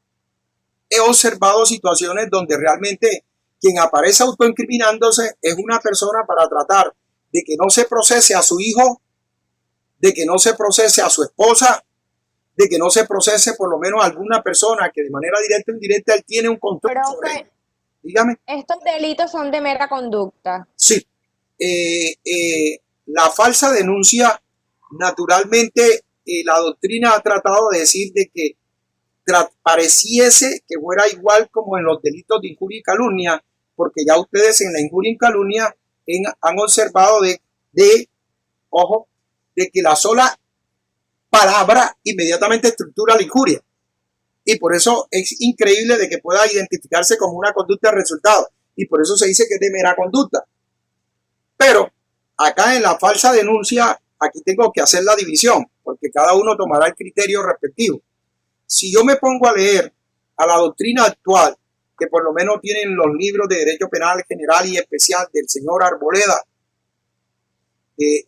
he observado situaciones donde realmente quien aparece autoincriminándose es una persona para tratar de que no se procese a su hijo, de que no se procese a su esposa, de que no se procese por lo menos a alguna persona que de manera directa o indirecta él tiene un control sobre él. Dígame. Estos delitos son de mera conducta. Sí. La falsa denuncia, naturalmente, la doctrina ha tratado de decir de que pareciese que fuera igual como en los delitos de injuria y calumnia, porque ya ustedes en la injuria y calumnia han observado ojo, de que la sola palabra inmediatamente estructura la injuria. Y por eso es increíble de que pueda identificarse como una conducta de resultado. Y por eso se dice que es de mera conducta. Pero acá en la falsa denuncia, aquí tengo que hacer la división, porque cada uno tomará el criterio respectivo. Si yo me pongo a leer a la doctrina actual, que por lo menos tienen los libros de Derecho Penal General y Especial del señor Arboleda, de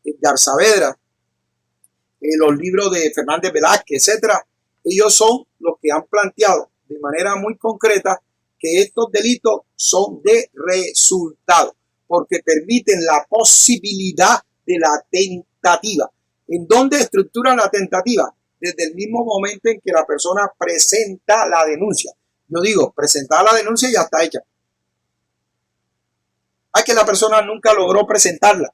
Edgar Saavedra, los libros de Fernández Velázquez, etcétera, ellos son los que han planteado de manera muy concreta que estos delitos son de resultado, porque permiten la posibilidad de la tentativa. ¿En dónde estructuran la tentativa? Desde el mismo momento en que la persona presenta la denuncia. Yo digo, presentar la denuncia ya está hecha. Hay que la persona nunca logró presentarla.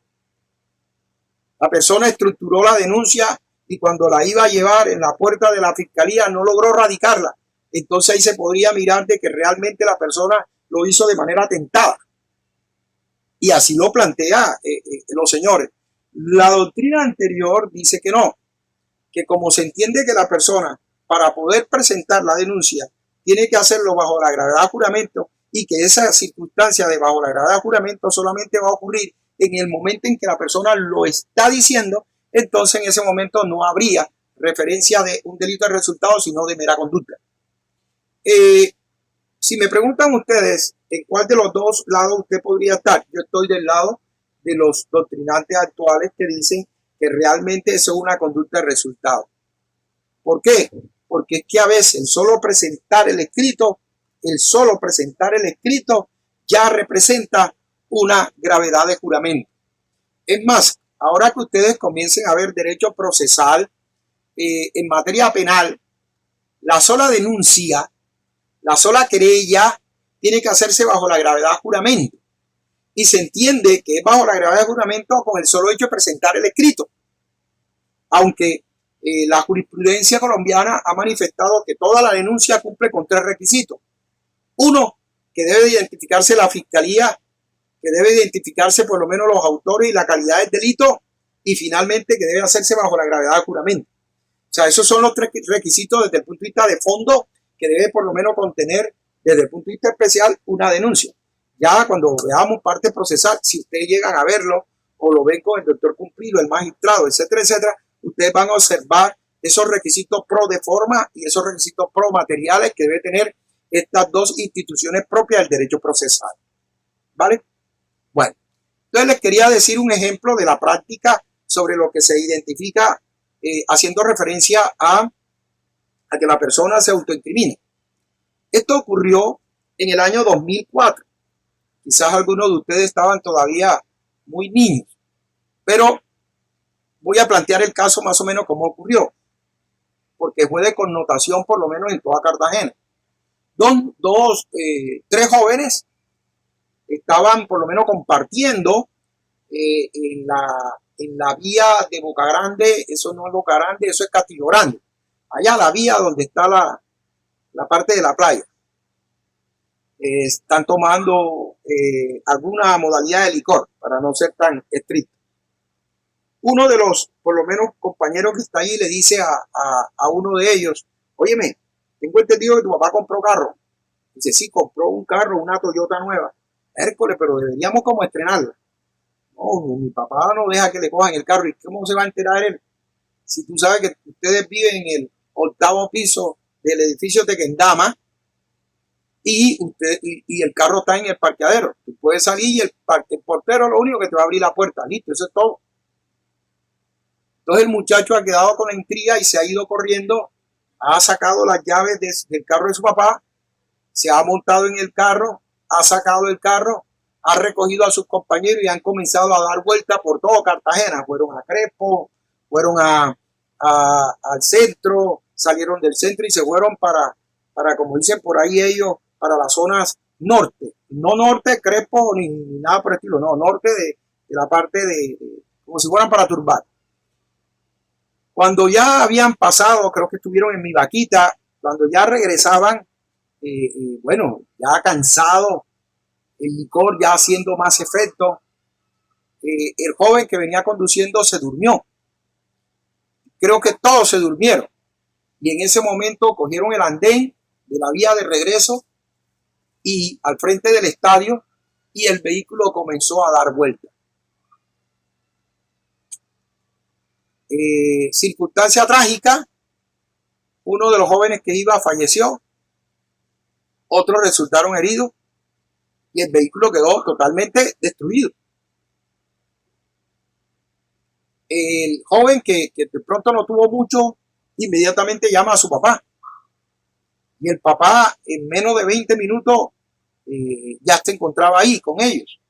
La persona estructuró la denuncia y cuando la iba a llevar en la puerta de la fiscalía no logró radicarla. Entonces ahí se podría mirar de que realmente la persona lo hizo de manera tentada. Y así lo plantea los señores. La doctrina anterior dice que no, que como se entiende que la persona para poder presentar la denuncia tiene que hacerlo bajo la gravedad de juramento y que esa circunstancia de bajo la gravedad de juramento solamente va a ocurrir en el momento en que la persona lo está diciendo, entonces en ese momento no habría referencia de un delito de resultado, sino de mera conducta. Si me preguntan ustedes en cuál de los dos lados usted podría estar, yo estoy del lado de los doctrinantes actuales que dicen que realmente eso es una conducta de resultado. ¿Por qué? Porque es que a veces el solo presentar el escrito ya representa una gravedad de juramento. Es más, ahora que ustedes comiencen a ver derecho procesal en materia penal, la sola denuncia, la sola querella tiene que hacerse bajo la gravedad de juramento. Y se entiende que es bajo la gravedad de juramento con el solo hecho de presentar el escrito. Aunque la jurisprudencia colombiana ha manifestado que toda la denuncia cumple con 3 requisitos. Uno, que debe identificarse la fiscalía, que debe identificarse por lo menos los autores y la calidad del delito, y finalmente que debe hacerse bajo la gravedad de juramento. O sea, esos son los 3 requisitos desde el punto de vista de fondo que debe por lo menos contener desde el punto de vista especial una denuncia. Ya cuando veamos parte procesal, si ustedes llegan a verlo o lo ven con el doctor Cumplido, el magistrado, etcétera, etcétera, ustedes van a observar esos requisitos pro de forma y esos requisitos pro materiales que debe tener estas dos instituciones propias del derecho procesal. ¿Vale? Bueno, entonces les quería decir un ejemplo de la práctica sobre lo que se identifica haciendo referencia a que la persona se autoincrimine. Esto ocurrió en el año 2004. Quizás algunos de ustedes estaban todavía muy niños, pero voy a plantear el caso más o menos como ocurrió, porque fue de connotación por lo menos en toda Cartagena. Tres jóvenes estaban por lo menos compartiendo en la vía de Boca Grande. Eso no es Boca Grande, eso es Castillo Grande. Allá la vía donde está la parte de la playa. Están tomando alguna modalidad de licor, para no ser tan estricto. Uno de los, por lo menos, compañeros que está ahí le dice a uno de ellos: óyeme, tengo entendido que tu papá compró carro. Dice: sí, compró un carro, una Toyota nueva. Hércules, pero deberíamos como estrenarla. No, mi papá no deja que le cojan el carro. ¿Y cómo se va a enterar él? Si tú sabes que ustedes viven en el 8º piso del edificio Tequendama y el carro está en el parqueadero. Tú puedes salir y el portero lo único que te va a abrir la puerta. Listo, eso es todo. Entonces el muchacho ha quedado con la intriga y se ha ido corriendo, ha sacado las llaves del carro de su papá, se ha montado en el carro, ha sacado el carro, ha recogido a sus compañeros y han comenzado a dar vueltas por todo Cartagena. Fueron a Crespo, fueron al centro, salieron del centro y se fueron para, como dicen por ahí ellos, para las zonas norte. No norte, Crespo, ni nada por el estilo, no, norte de la parte como si fueran para Turbar. Cuando ya habían pasado, creo que estuvieron en Mi Vaquita, cuando ya regresaban, bueno, ya cansado, el licor ya haciendo más efecto, el joven que venía conduciendo se durmió. Creo que todos se durmieron. Y en ese momento cogieron el andén de la vía de regreso y al frente del estadio, y el vehículo comenzó a dar vueltas. Circunstancia trágica: uno de los jóvenes que iba falleció, otros resultaron heridos y el vehículo quedó totalmente destruido. El joven que de pronto no tuvo mucho, inmediatamente llama a su papá Y el papá en menos de 20 minutos ya se encontraba ahí con ellos.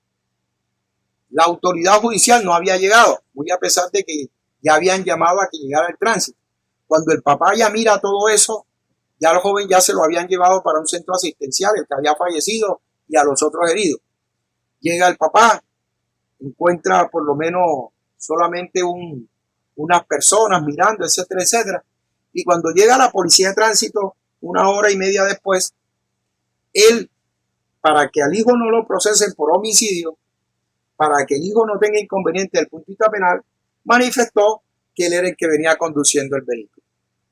La autoridad judicial no había llegado, muy a pesar de que ya habían llamado a que llegara el tránsito. Cuando el papá ya mira todo eso, ya al joven ya se lo habían llevado para un centro asistencial, el que había fallecido y a los otros heridos. Llega el papá, encuentra por lo menos solamente unas personas mirando, etcétera, etcétera. Y cuando llega la policía de tránsito, 1 hora y media después, él, para que al hijo no lo procesen por homicidio, para que el hijo no tenga inconveniente del punto de vista penal, manifestó que él era el que venía conduciendo el vehículo.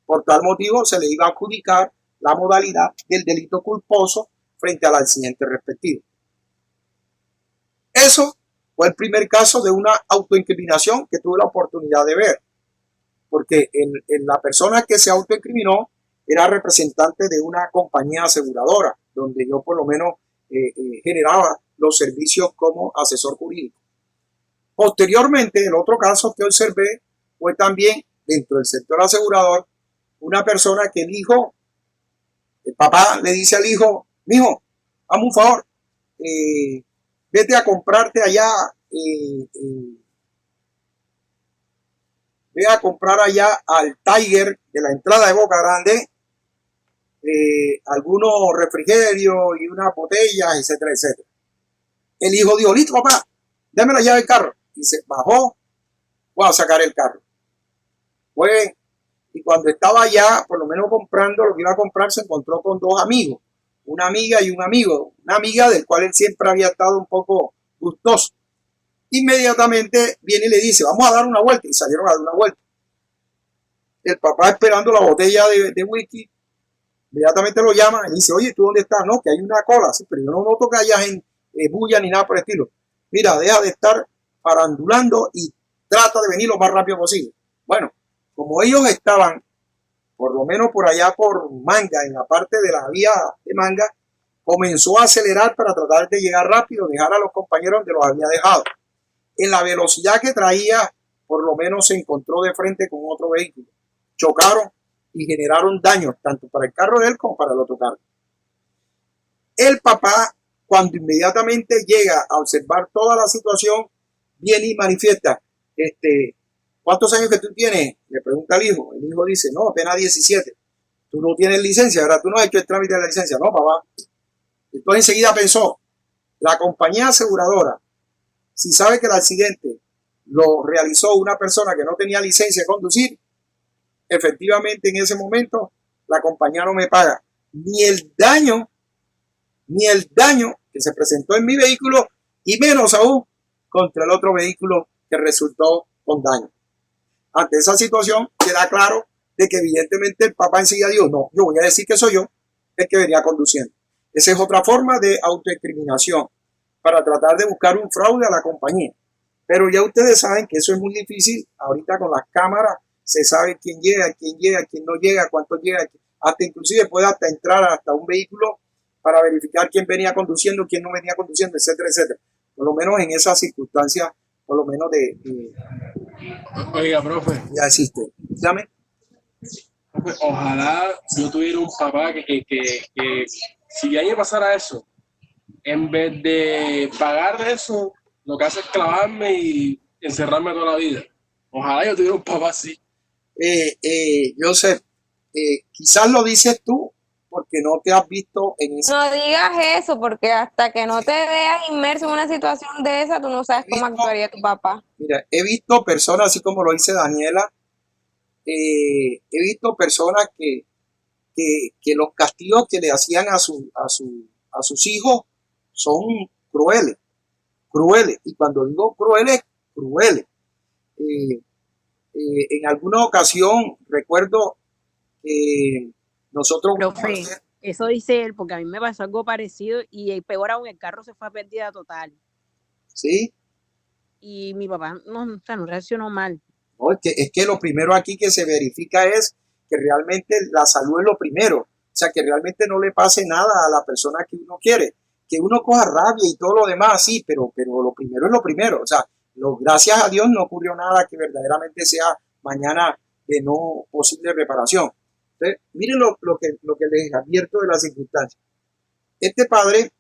Por tal motivo, se le iba a adjudicar la modalidad del delito culposo frente al accidente respectivo. Eso fue el primer caso de una autoincriminación que tuve la oportunidad de ver, porque la persona que se autoincriminó era representante de una compañía aseguradora, donde yo por lo menos generaba los servicios como asesor jurídico. Posteriormente, el otro caso que observé fue también dentro del sector asegurador, una persona que el papá le dice al hijo, mijo, hazme un favor, vete a comprarte allá, ve a comprar allá al Tiger de la entrada de Boca Grande, algunos refrigerios y unas botellas, etcétera, etcétera. El hijo dijo, listo papá, dame la llave del carro. Y se bajó, voy a sacar el carro. Fue, y cuando estaba allá, por lo menos comprando lo que iba a comprar, se encontró con dos amigos, una amiga y un amigo, una amiga del cual él siempre había estado un poco gustoso. Inmediatamente viene y le dice, vamos a dar una vuelta, y salieron a dar una vuelta. El papá esperando la botella de whisky, inmediatamente lo llama y dice, oye, ¿tú dónde estás? No, que hay una cola, sí, pero yo no noto que hayas en bulla ni nada por el estilo. Mira, deja de estar farandulando y trata de venir lo más rápido posible. Bueno, como ellos estaban, por lo menos por allá por Manga, en la parte de la vía de Manga, comenzó a acelerar para tratar de llegar rápido, dejar a los compañeros donde los había dejado. En la velocidad que traía, por lo menos se encontró de frente con otro vehículo. Chocaron y generaron daños tanto para el carro de él como para el otro carro. El papá, cuando inmediatamente llega a observar toda la situación, viene y manifiesta, ¿cuántos años que tú tienes? Le pregunta al hijo. El hijo dice, no, apenas 17. Tú no tienes licencia, ¿verdad? Tú no has hecho el trámite de la licencia. No, papá. Entonces enseguida pensó, la compañía aseguradora, si sabe que el accidente lo realizó una persona que no tenía licencia de conducir, efectivamente en ese momento la compañía no me paga ni el daño que se presentó en mi vehículo y menos aún contra el otro vehículo que resultó con daño. Ante esa situación queda claro de que evidentemente el papá enseguida dijo, no, yo voy a decir que soy yo el que venía conduciendo. Esa es otra forma de autoincriminación para tratar de buscar un fraude a la compañía. Pero ya ustedes saben que eso es muy difícil. Ahorita con las cámaras se sabe quién llega, quién no llega, cuánto llega. Hasta inclusive puede hasta entrar hasta un vehículo para verificar quién venía conduciendo, quién no venía conduciendo, etcétera, etcétera. Por lo menos en esas circunstancias, por lo menos Oiga, profe. ya existe. Dígame. Ojalá yo tuviera un papá que si a mí me pasara eso, en vez de pagar eso, lo que hace es clavarme y encerrarme toda la vida. Ojalá yo tuviera un papá así. Joseph, quizás lo dices tú porque no te has visto en esa. No digas eso, porque hasta que no te veas inmerso en una situación de esa, tú no sabes cómo actuaría tu papá. Mira, he visto personas, así como lo dice Daniela, he visto personas que los castigos que le hacían a sus hijos son crueles. Y cuando digo crueles, crueles. En alguna ocasión recuerdo que nosotros... Profe, eso dice él, porque a mí me pasó algo parecido y peor aún, el carro se fue a pérdida total. ¿Sí? Y mi papá no reaccionó mal. No, es que lo primero aquí que se verifica es que realmente la salud es lo primero. O sea, que realmente no le pase nada a la persona que uno quiere. Que uno coja rabia y todo lo demás, sí, pero lo primero es lo primero. O sea, gracias a Dios no ocurrió nada que verdaderamente sea mañana de no posible reparación. Entonces, miren lo que les advierto de las circunstancias. Este padre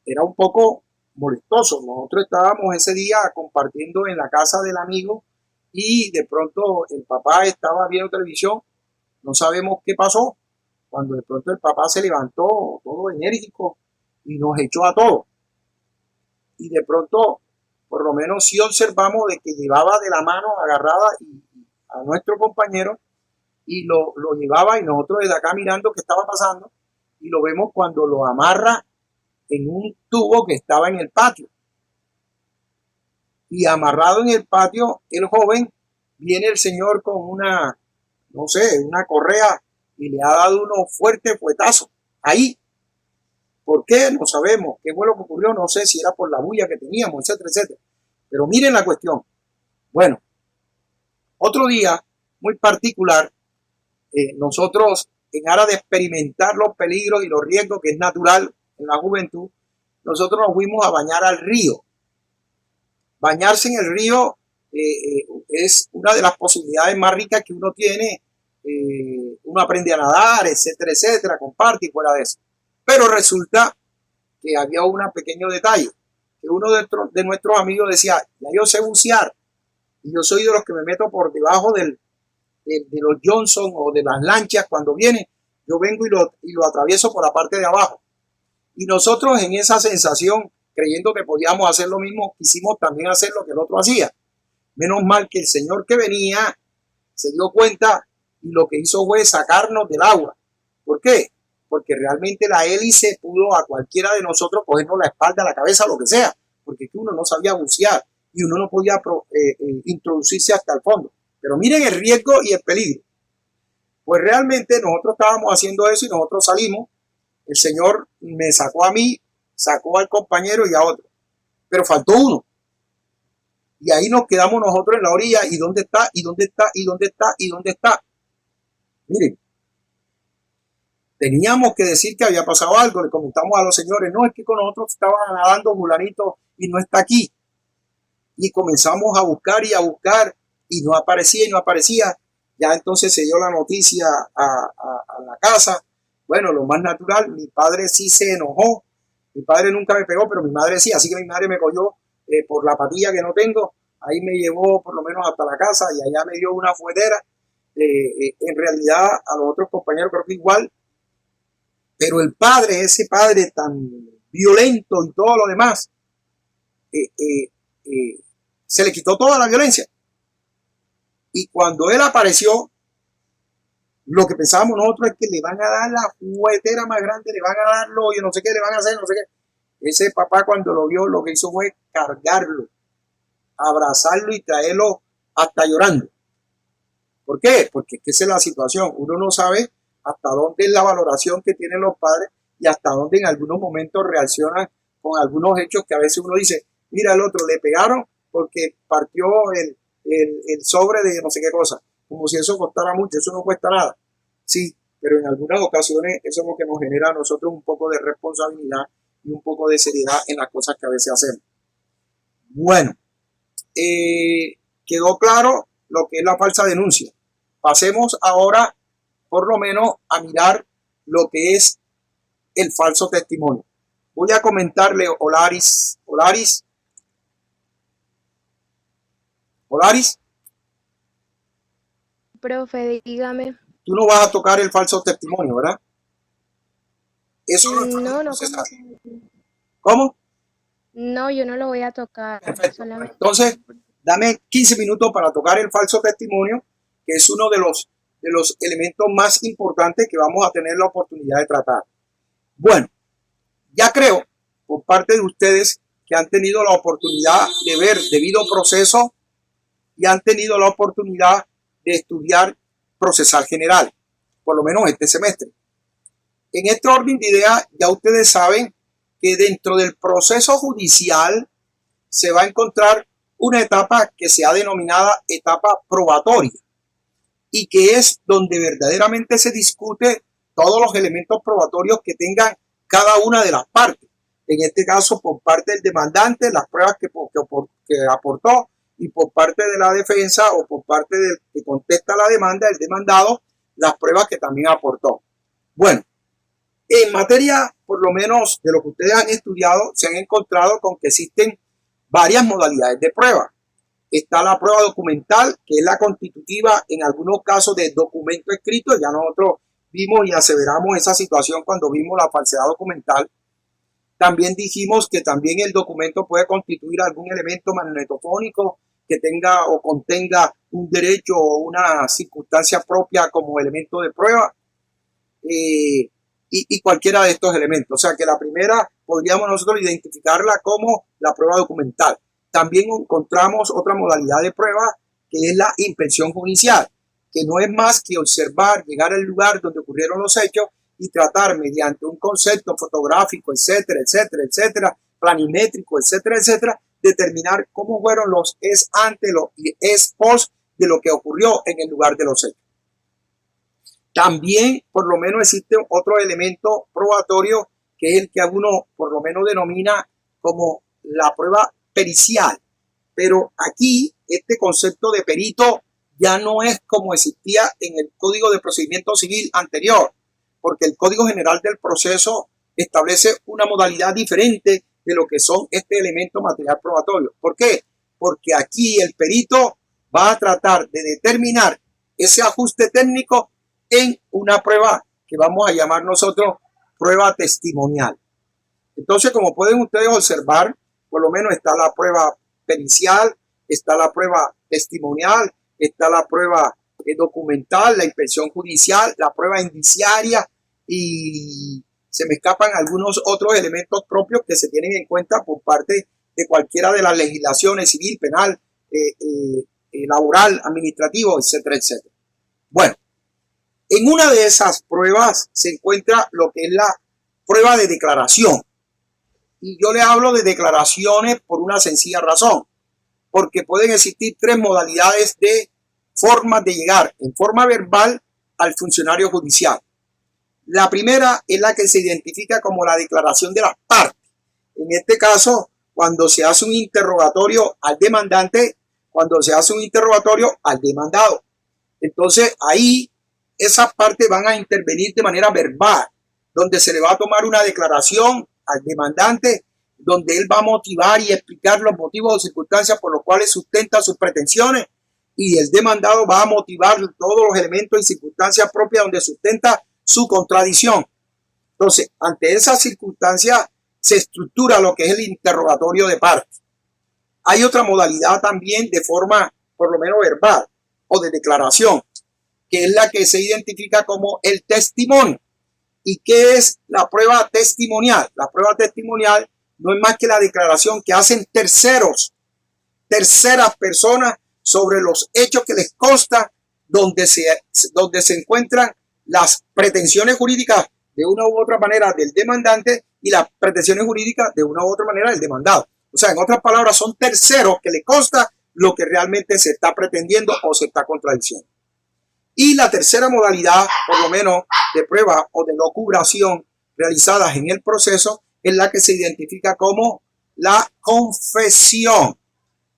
era un poco molestoso. Nosotros estábamos ese día compartiendo en la casa del amigo y de pronto el papá estaba viendo televisión. No sabemos qué pasó. Cuando de pronto el papá se levantó todo enérgico y nos echó a todos. Y de pronto, por lo menos sí observamos de que llevaba de la mano agarrada a nuestro compañero y lo llevaba, y nosotros desde acá mirando qué estaba pasando, y lo vemos cuando lo amarra en un tubo que estaba en el patio. Y amarrado en el patio, el joven, viene el señor con una, no sé, una correa y le ha dado unos fuertes fuetazos ahí. ¿Por qué? No sabemos. ¿Qué fue lo que ocurrió? No sé si era por la bulla que teníamos, etcétera, etcétera. Pero miren la cuestión. Bueno, otro día muy particular, nosotros, en aras de experimentar los peligros y los riesgos que es natural en la juventud, nosotros nos fuimos a bañar al río. Bañarse en el río es una de las posibilidades más ricas que uno tiene. Uno aprende a nadar, etcétera, etcétera, comparte y fuera de eso. Pero resulta que había un pequeño detalle, que uno de nuestros amigos decía, ya yo sé bucear, y yo soy de los que me meto por debajo de los Johnson o de las lanchas cuando vienen, yo vengo y lo atravieso por la parte de abajo. Y nosotros en esa sensación, creyendo que podíamos hacer lo mismo, quisimos también hacer lo que el otro hacía. Menos mal que el señor que venía se dio cuenta y lo que hizo fue sacarnos del agua. ¿Por qué? Porque realmente la hélice pudo a cualquiera de nosotros cogernos la espalda, la cabeza, lo que sea, porque uno no sabía bucear y uno no podía introducirse hasta el fondo. Pero miren el riesgo y el peligro. Pues realmente nosotros estábamos haciendo eso y nosotros salimos. El señor me sacó a mí, sacó al compañero y a otro. Pero faltó uno. Y ahí nos quedamos nosotros en la orilla. ¿Y dónde está? ¿Y dónde está? ¿Y dónde está? ¿Y dónde está? Miren, teníamos que decir que había pasado algo. Le comentamos a los señores, no, es que con nosotros estaba nadando fulanito y no está aquí. Y comenzamos a buscar y no aparecía y no aparecía. Ya entonces se dio la noticia a la casa. Bueno, lo más natural, mi padre sí se enojó. Mi padre nunca me pegó, pero mi madre sí. Así que mi madre me cogió por la patilla que no tengo. Ahí me llevó por lo menos hasta la casa y allá me dio una fuetera. En realidad a los otros compañeros creo que igual. Pero el padre, ese padre tan violento y todo lo demás, se le quitó toda la violencia. Y cuando él apareció, lo que pensábamos nosotros es que le van a dar la juguetera más grande, le van a dar yo no sé qué, le van a hacer, no sé qué. Ese papá cuando lo vio, lo que hizo fue cargarlo, abrazarlo y traerlo hasta llorando. ¿Por qué? Porque es que esa es la situación. Uno no sabe hasta dónde es la valoración que tienen los padres y hasta dónde en algunos momentos reaccionan con algunos hechos que a veces uno dice, mira, el otro le pegaron porque partió el sobre de no sé qué cosa, como si eso costara mucho. Eso no cuesta nada, sí, pero en algunas ocasiones eso es lo que nos genera a nosotros un poco de responsabilidad y un poco de seriedad en las cosas que a veces hacemos. Bueno, quedó claro lo que es la falsa denuncia. Pasemos ahora por lo menos a mirar lo que es el falso testimonio. Voy a comentarle, Olaris, Profe, dígame. tú no vas a tocar el falso testimonio, ¿verdad? Eso No, no. ¿Cómo? No, yo no lo voy a tocar. Perfecto. Solamente... Entonces, dame 15 minutos para tocar el falso testimonio, que es uno de los elementos más importantes que vamos a tener la oportunidad de tratar. Bueno, ya creo, por parte de ustedes, que han tenido la oportunidad de ver debido proceso y han tenido la oportunidad de estudiar procesal general, por lo menos este semestre. En este orden de ideas, ya ustedes saben que dentro del proceso judicial se va a encontrar una etapa que se ha denominado etapa probatoria y que es donde verdaderamente se discute todos los elementos probatorios que tengan cada una de las partes. En este caso, por parte del demandante, las pruebas que aportó, y por parte de la defensa o por parte del que contesta la demanda, el demandado, las pruebas que también aportó. Bueno, en materia, por lo menos de lo que ustedes han estudiado, se han encontrado con que existen varias modalidades de prueba. Está la prueba documental, que es la constitutiva en algunos casos de documento escrito. Ya nosotros vimos y aseveramos esa situación cuando vimos la falsedad documental. También dijimos que también el documento puede constituir algún elemento magnetofónico que tenga o contenga un derecho o una circunstancia propia como elemento de prueba. Y cualquiera de estos elementos. O sea que la primera podríamos nosotros identificarla como la prueba documental. También encontramos otra modalidad de prueba que es la inspección judicial, que no es más que observar, llegar al lugar donde ocurrieron los hechos y tratar mediante un concepto fotográfico, etcétera, etcétera, etcétera, planimétrico, etcétera, etcétera, determinar cómo fueron los es ante, los es post de lo que ocurrió en el lugar de los hechos. También, por lo menos, existe otro elemento probatorio que es el que uno, por lo menos, denomina como la prueba pericial. Pero aquí, este concepto de perito ya no es como existía en el Código de Procedimiento Civil anterior, porque el Código General del Proceso establece una modalidad diferente de lo que son este elemento material probatorio. ¿Por qué? Porque aquí el perito va a tratar de determinar ese ajuste técnico en una prueba que vamos a llamar nosotros prueba testimonial. Entonces, como pueden ustedes observar, por lo menos está la prueba pericial, está la prueba testimonial, está la prueba documental, la inspección judicial, la prueba indiciaria y se me escapan algunos otros elementos propios que se tienen en cuenta por parte de cualquiera de las legislaciones civil, penal, laboral, administrativo, etcétera, etcétera. Bueno, en una de esas pruebas se encuentra lo que es la prueba de declaración. Y yo le hablo de declaraciones por una sencilla razón, porque pueden existir tres modalidades de formas de llegar en forma verbal al funcionario judicial. La primera es la que se identifica como la declaración de las partes. En este caso, cuando se hace un interrogatorio al demandante, cuando se hace un interrogatorio al demandado. Entonces, ahí esas partes van a intervenir de manera verbal, donde se le va a tomar una declaración al demandante, donde él va a motivar y explicar los motivos o circunstancias por los cuales sustenta sus pretensiones, y el demandado va a motivar todos los elementos y circunstancias propias donde sustenta su contradicción. Entonces, ante esa circunstancia se estructura lo que es el interrogatorio de partes. Hay otra modalidad también de forma, por lo menos verbal, o de declaración, que es la que se identifica como el testimonio. ¿Y qué es la prueba testimonial? La prueba testimonial no es más que la declaración que hacen terceras personas sobre los hechos que les consta, donde se encuentran las pretensiones jurídicas de una u otra manera del demandante y las pretensiones jurídicas de una u otra manera del demandado. O sea, en otras palabras, son terceros que le consta lo que realmente se está pretendiendo o se está contradiciendo. Y la tercera modalidad, por lo menos, de prueba o de locubración realizadas en el proceso es la que se identifica como la confesión.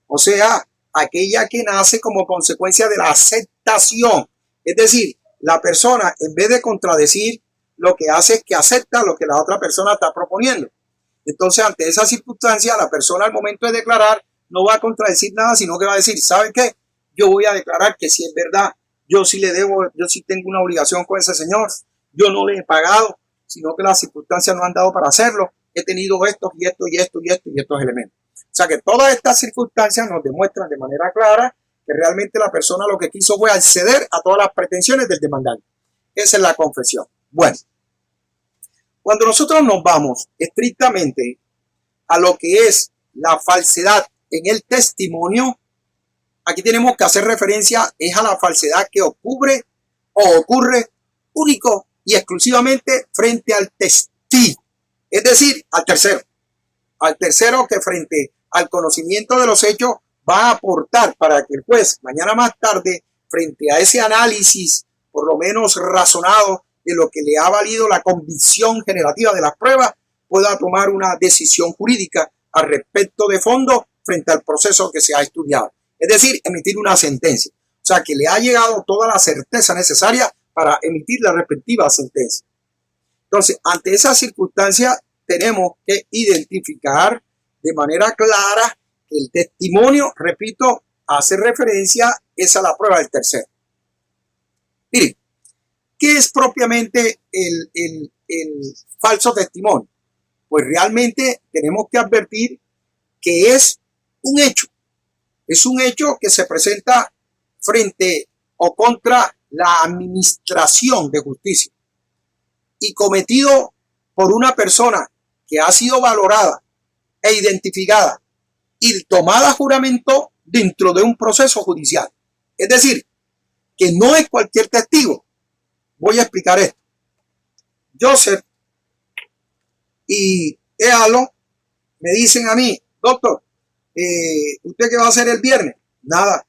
O sea, aquella que nace como consecuencia de la aceptación. Es decir, la persona, en vez de contradecir, lo que hace es que acepta lo que la otra persona está proponiendo. Entonces, ante esa circunstancia, la persona al momento de declarar no va a contradecir nada, sino que va a decir, ¿sabe qué? Yo voy a declarar que si es verdad, yo sí le debo, yo sí tengo una obligación con ese señor, yo no le he pagado, sino que las circunstancias no han dado para hacerlo, he tenido estos y estos y estos y estos y estos elementos. O sea que todas estas circunstancias nos demuestran de manera clara que realmente la persona lo que quiso fue acceder a todas las pretensiones del demandante. Esa es la confesión. Bueno, cuando nosotros nos vamos estrictamente a lo que es la falsedad en el testimonio, aquí tenemos que hacer referencia es a la falsedad que ocurre único y exclusivamente frente al testigo, es decir, al tercero que frente al conocimiento de los hechos va a aportar para que el juez mañana más tarde, frente a ese análisis por lo menos razonado de lo que le ha valido la convicción generativa de las pruebas, pueda tomar una decisión jurídica al respecto de fondo frente al proceso que se ha estudiado. Es decir, emitir una sentencia. O sea, que le ha llegado toda la certeza necesaria para emitir la respectiva sentencia. Entonces, ante esa circunstancia, tenemos que identificar de manera clara que el testimonio, repito, hace referencia es a la prueba del tercero. Miren, ¿qué es propiamente el falso testimonio? Pues realmente tenemos que advertir que es un hecho. Es un hecho que se presenta frente o contra la administración de justicia y cometido por una persona que ha sido valorada e identificada y tomada a juramento dentro de un proceso judicial. Es decir, que no es cualquier testigo. Voy a explicar esto. Joseph y Ealo me dicen a mí, doctor, ¿usted qué va a hacer el viernes? Nada.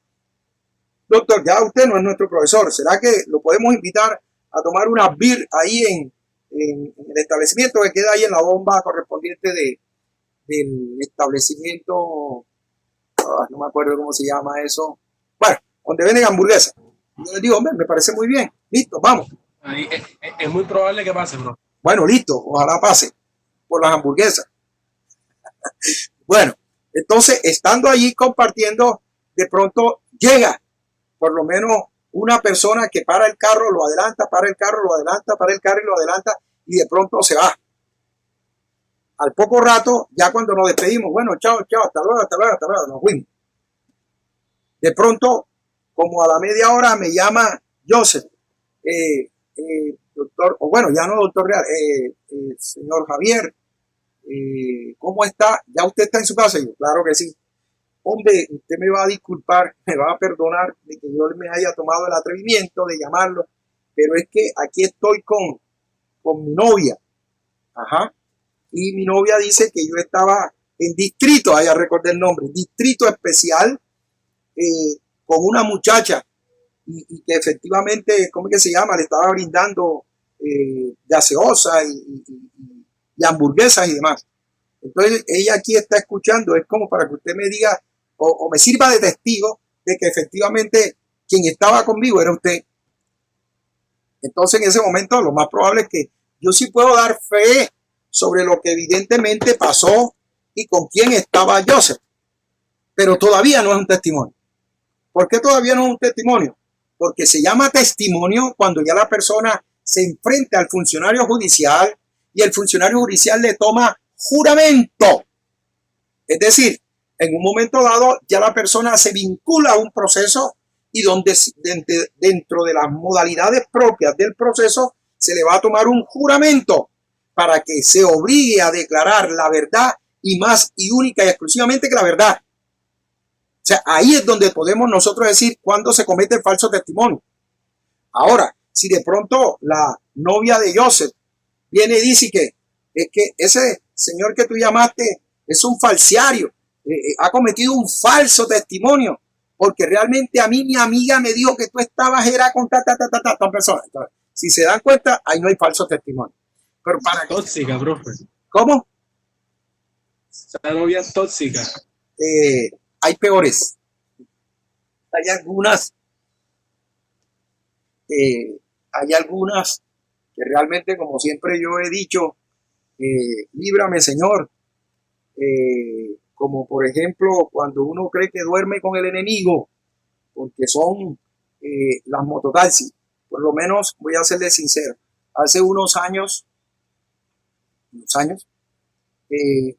Doctor, ya usted no es nuestro profesor. ¿Será que lo podemos invitar a tomar una beer ahí en el establecimiento que queda ahí en la bomba correspondiente del establecimiento? No me acuerdo cómo se llama eso. Bueno, donde venden hamburguesas. Yo les digo, hombre, me parece muy bien. Listo, vamos. Ahí, es muy probable que pase, bro. Bueno, listo, ojalá pase por las hamburguesas. Bueno, entonces, estando allí compartiendo, de pronto llega por lo menos una persona que para el carro, lo adelanta, para el carro, lo adelanta, para el carro y lo adelanta, y de pronto se va. Al poco rato, ya cuando nos despedimos, bueno, chao, chao, hasta luego, hasta luego, hasta luego, nos fuimos. De pronto, como a la media hora, me llama Joseph, doctor, o bueno, ya no doctor Real, señor Javier, ¿cómo está? ¿Ya usted está en su casa? Y yo, claro que sí. Hombre, usted me va a disculpar, me va a perdonar de que yo me haya tomado el atrevimiento de llamarlo, pero es que aquí estoy con mi novia. Ajá. Y mi novia dice que yo estaba en distrito, ya recordé el nombre, distrito especial, con una muchacha y que efectivamente, ¿cómo es que se llama? Le estaba brindando gaseosa y hamburguesas y demás. Entonces ella aquí está escuchando, es como para que usted me diga o me sirva de testigo de que efectivamente quien estaba conmigo era usted. Entonces en ese momento lo más probable es que yo sí puedo dar fe sobre lo que evidentemente pasó y con quién estaba Joseph, pero todavía no es un testimonio. ¿Por qué todavía no es un testimonio? Porque se llama testimonio cuando ya la persona se enfrenta al funcionario judicial y el funcionario judicial le toma juramento. Es decir, en un momento dado ya la persona se vincula a un proceso y donde dentro de las modalidades propias del proceso se le va a tomar un juramento para que se obligue a declarar la verdad y más y única y exclusivamente que la verdad. O sea, ahí es donde podemos nosotros decir cuándo se comete el falso testimonio. Ahora, si de pronto la novia de Joseph viene y dice que ese señor que tú llamaste es un falsario, ha cometido un falso testimonio, porque realmente a mí mi amiga me dijo que tú estabas era con tal persona. Entonces, si se dan cuenta, ahí no hay falso testimonio. Pero para tóxica, profe. ¿Cómo? Esa novia es tóxica. Hay peores. Hay algunas que realmente, como siempre yo he dicho, líbrame, Señor. Como por ejemplo, cuando uno cree que duerme con el enemigo, porque son las mototaxis. Por lo menos, voy a serle sincero, hace unos años,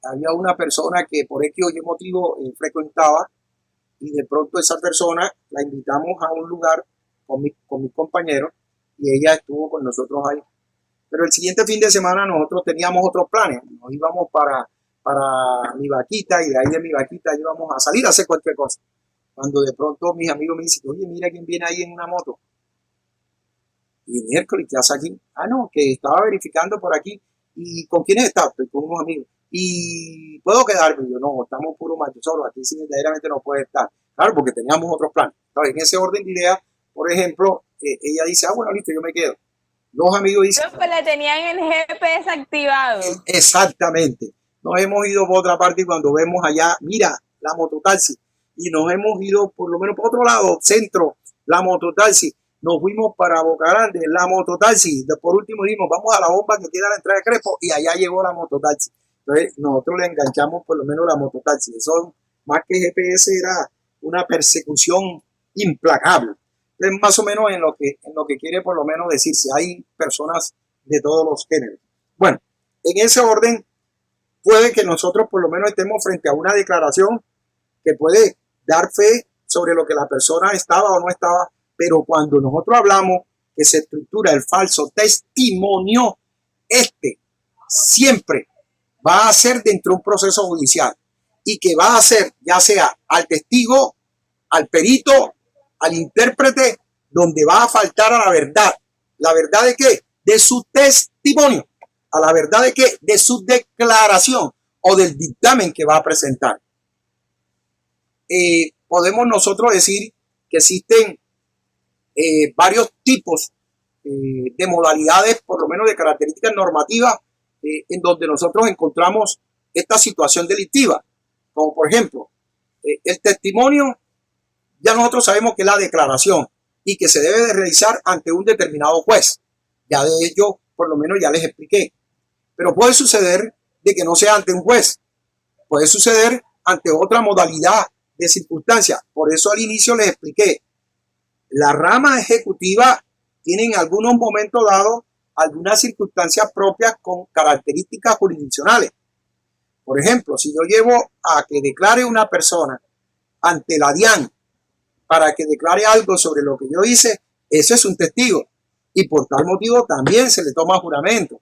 había una persona que por X o Y motivo frecuentaba, y de pronto esa persona la invitamos a un lugar con mis compañeros y ella estuvo con nosotros ahí. Pero el siguiente fin de semana nosotros teníamos otros planes. Nos íbamos para mi vaquita y de ahí de mi vaquita íbamos a salir a hacer cualquier cosa. Cuando de pronto mis amigos me dicen, oye, mira quién viene ahí en una moto. Y miércoles, ¿qué hace aquí? Ah, no, que estaba verificando por aquí. ¿Y con quiénes está? Estoy con unos amigos. ¿Y puedo quedarme? Yo, no, estamos puro macho solo, aquí sí verdaderamente no puede estar. Claro, porque teníamos otros planes. Entonces, en ese orden de ideas, por ejemplo, ella dice, bueno, listo, yo me quedo. Los amigos dicen... Pues le tenían el GPS activado. Exactamente. Nos hemos ido por otra parte y cuando vemos allá, mira, la mototaxi. Y nos hemos ido por lo menos por otro lado, centro, la mototaxi. nos fuimos para Boca Grande, la mototaxi. Por último dijimos, vamos a la bomba que queda a la entrada de Crespo, y allá llegó la mototaxi. Entonces nosotros le enganchamos por lo menos la mototaxi. Eso más que GPS era una persecución implacable. Entonces más o menos en lo que quiere por lo menos decirse, hay personas de todos los géneros. Bueno, en ese orden puede que nosotros por lo menos estemos frente a una declaración que puede dar fe sobre lo que la persona estaba o no estaba, pero cuando nosotros hablamos que se estructura el falso testimonio, siempre va a ser dentro de un proceso judicial y que va a ser ya sea al testigo, al perito, al intérprete, donde va a faltar a la verdad. ¿La verdad de qué? De su testimonio. ¿A la verdad de qué? De su declaración o del dictamen que va a presentar. Podemos nosotros decir que existen varios tipos de modalidades, por lo menos de características normativas, en donde nosotros encontramos esta situación delictiva, como por ejemplo, el testimonio, ya nosotros sabemos que es la declaración y que se debe de realizar ante un determinado juez. Ya de ello, por lo menos ya les expliqué. Pero puede suceder de que no sea ante un juez, puede suceder ante otra modalidad de circunstancias. Por eso al inicio les expliqué, la rama ejecutiva tiene en algunos momentos dados algunas circunstancias propias con características jurisdiccionales. Por ejemplo, si yo llevo a que declare una persona ante la DIAN para que declare algo sobre lo que yo hice, ese es un testigo y por tal motivo también se le toma juramento.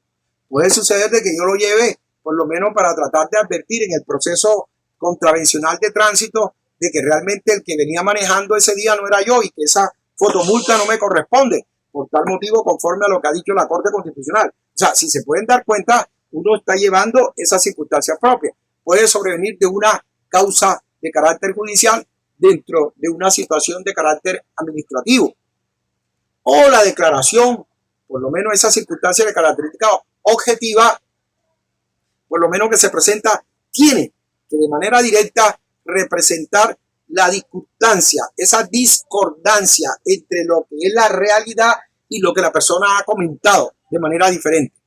Puede suceder de que yo lo lleve por lo menos para tratar de advertir en el proceso contravencional de tránsito de que realmente el que venía manejando ese día no era yo y que esa fotomulta no me corresponde. Por tal motivo, conforme a lo que ha dicho la Corte Constitucional. O sea, si se pueden dar cuenta, uno está llevando esas circunstancias propias. Puede sobrevenir de una causa de carácter judicial dentro de una situación de carácter administrativo. O la declaración, por lo menos esa circunstancia de característica objetiva, por lo menos que se presenta, tiene que de manera directa representar la discordancia, esa discordancia entre lo que es la realidad y lo que la persona ha comentado de manera diferente.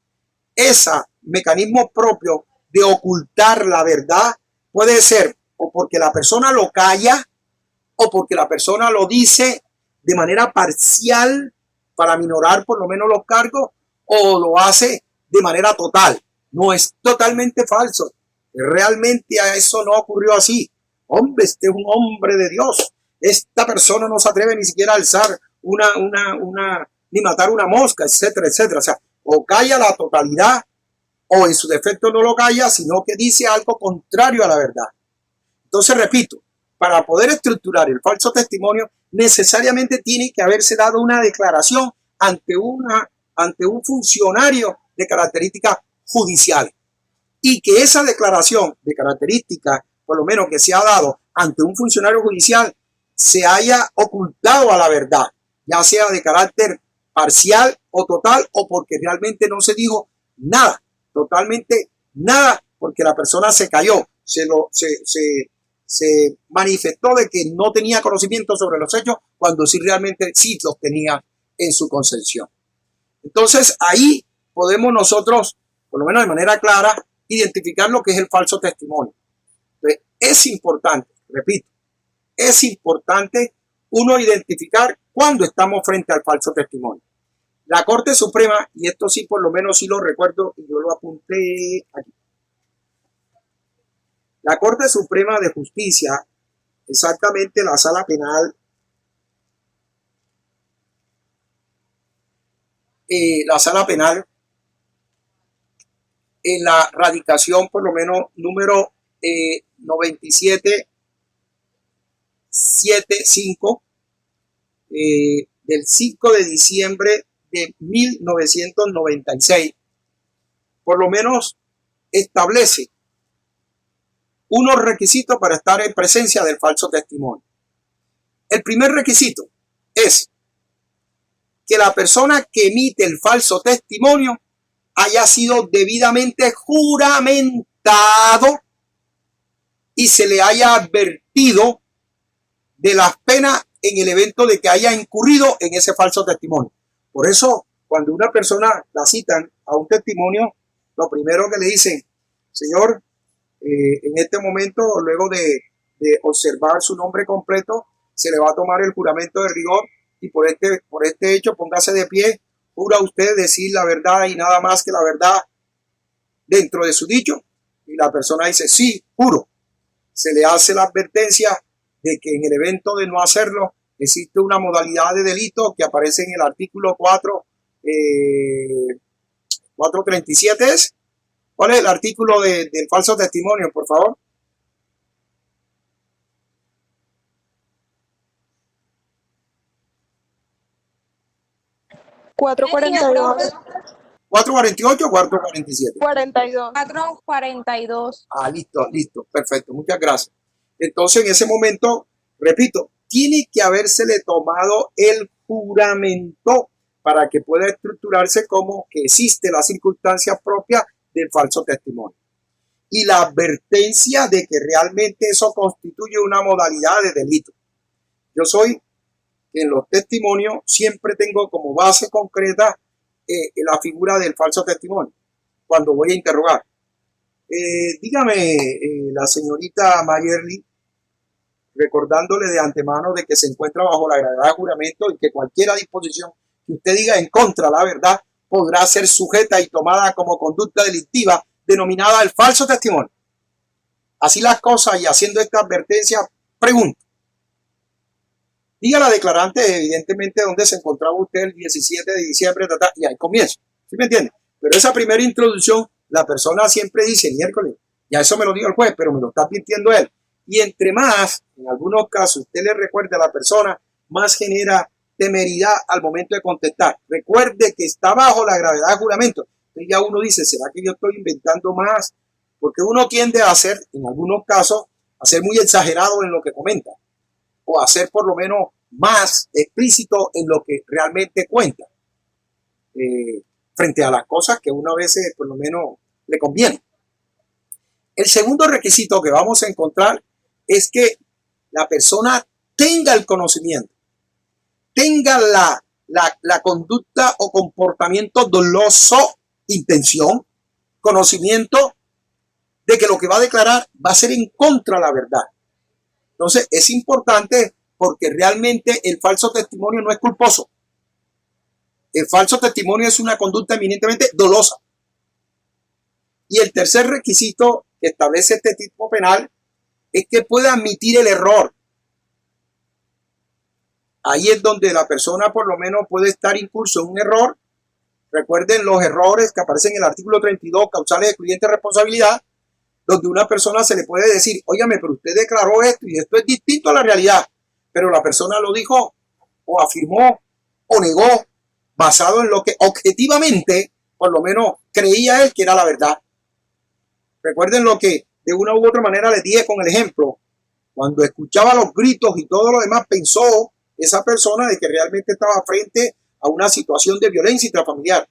Ese mecanismo propio de ocultar la verdad puede ser o porque la persona lo calla o porque la persona lo dice de manera parcial para minorar por lo menos los cargos o lo hace de manera total. No es totalmente falso. Realmente a eso no ocurrió así. Hombre, este es un hombre de Dios. Esta persona no se atreve ni siquiera a alzar ni matar una mosca, etcétera, etcétera. O sea, o calla la totalidad, o en su defecto no lo calla, sino que dice algo contrario a la verdad. Entonces, repito, para poder estructurar el falso testimonio, necesariamente tiene que haberse dado una declaración ante un funcionario de características judiciales. Y que esa declaración de características, por lo menos que se ha dado ante un funcionario judicial, se haya ocultado a la verdad, ya sea de carácter parcial o total, o porque realmente no se dijo nada, totalmente nada, porque la persona se cayó, se manifestó de que no tenía conocimiento sobre los hechos, cuando sí realmente sí los tenía en su concepción. Entonces ahí podemos nosotros, por lo menos de manera clara, identificar lo que es el falso testimonio. Entonces, es importante, repito, es importante uno identificar cuando estamos frente al falso testimonio. La Corte Suprema, y esto sí por lo menos sí lo recuerdo y yo lo apunté aquí. La Corte Suprema de Justicia, exactamente la Sala Penal, en la radicación por lo menos número 9775 del 5 de diciembre de 1996, por lo menos establece unos requisitos para estar en presencia del falso testimonio. El primer requisito es que la persona que emite el falso testimonio haya sido debidamente juramentado y se le haya advertido de las penas en el evento de que haya incurrido en ese falso testimonio. Por eso, cuando una persona la citan a un testimonio, lo primero que le dicen, señor, en este momento, luego de observar su nombre completo, se le va a tomar el juramento de rigor y por este hecho póngase de pie, jura usted decir la verdad y nada más que la verdad dentro de su dicho. Y la persona dice, sí, juro. Se le hace la advertencia de que en el evento de no hacerlo existe una modalidad de delito que aparece en el artículo 437 es. ¿Cuál es el artículo del falso testimonio, por favor? 442. 448 o 447. 42. 442. Ah, listo, perfecto, muchas gracias. Entonces, en ese momento, repito, tiene que habérsele tomado el juramento para que pueda estructurarse como que existe la circunstancia propia del falso testimonio. Y la advertencia de que realmente eso constituye una modalidad de delito. Yo soy, en los testimonios, siempre tengo como base concreta la figura del falso testimonio, cuando voy a interrogar. Dígame, la señorita Mayerly, recordándole de antemano de que se encuentra bajo la gravedad de juramento y que cualquier disposición que usted diga en contra de la verdad podrá ser sujeta y tomada como conducta delictiva denominada el falso testimonio. Así las cosas y haciendo esta advertencia, pregunto. Diga la declarante evidentemente dónde se encontraba usted el 17 de diciembre y ahí comienzo. ¿Sí me entiende? Pero esa primera introducción, la persona siempre dice, miércoles, ya eso me lo dijo el juez, pero me lo está advirtiendo él. Y entre más, en algunos casos, usted le recuerde a la persona, más genera temeridad al momento de contestar. Recuerde que está bajo la gravedad de juramento. Entonces ya uno dice, ¿será que yo estoy inventando más? Porque uno tiende a hacer, en algunos casos, a ser muy exagerado en lo que comenta. O a ser por lo menos más explícito en lo que realmente cuenta. Frente a las cosas que uno a veces por lo menos le conviene. El segundo requisito que vamos a encontrar es que la persona tenga el conocimiento, tenga la conducta o comportamiento doloso, intención, conocimiento de que lo que va a declarar va a ser en contra de la verdad. Entonces es importante porque realmente el falso testimonio no es culposo. El falso testimonio es una conducta eminentemente dolosa. Y el tercer requisito que establece este tipo penal es que pueda admitir el error. Ahí es donde la persona por lo menos puede estar incurso en un error. Recuerden los errores que aparecen en el artículo 32, causales de excluyente responsabilidad, donde una persona se le puede decir, óigame, pero usted declaró esto y esto es distinto a la realidad. Pero la persona lo dijo o afirmó o negó basado en lo que objetivamente, por lo menos, creía él que era la verdad. Recuerden lo que de una u otra manera les dije con el ejemplo. Cuando escuchaba los gritos y todo lo demás, pensó esa persona de que realmente estaba frente a una situación de violencia intrafamiliar.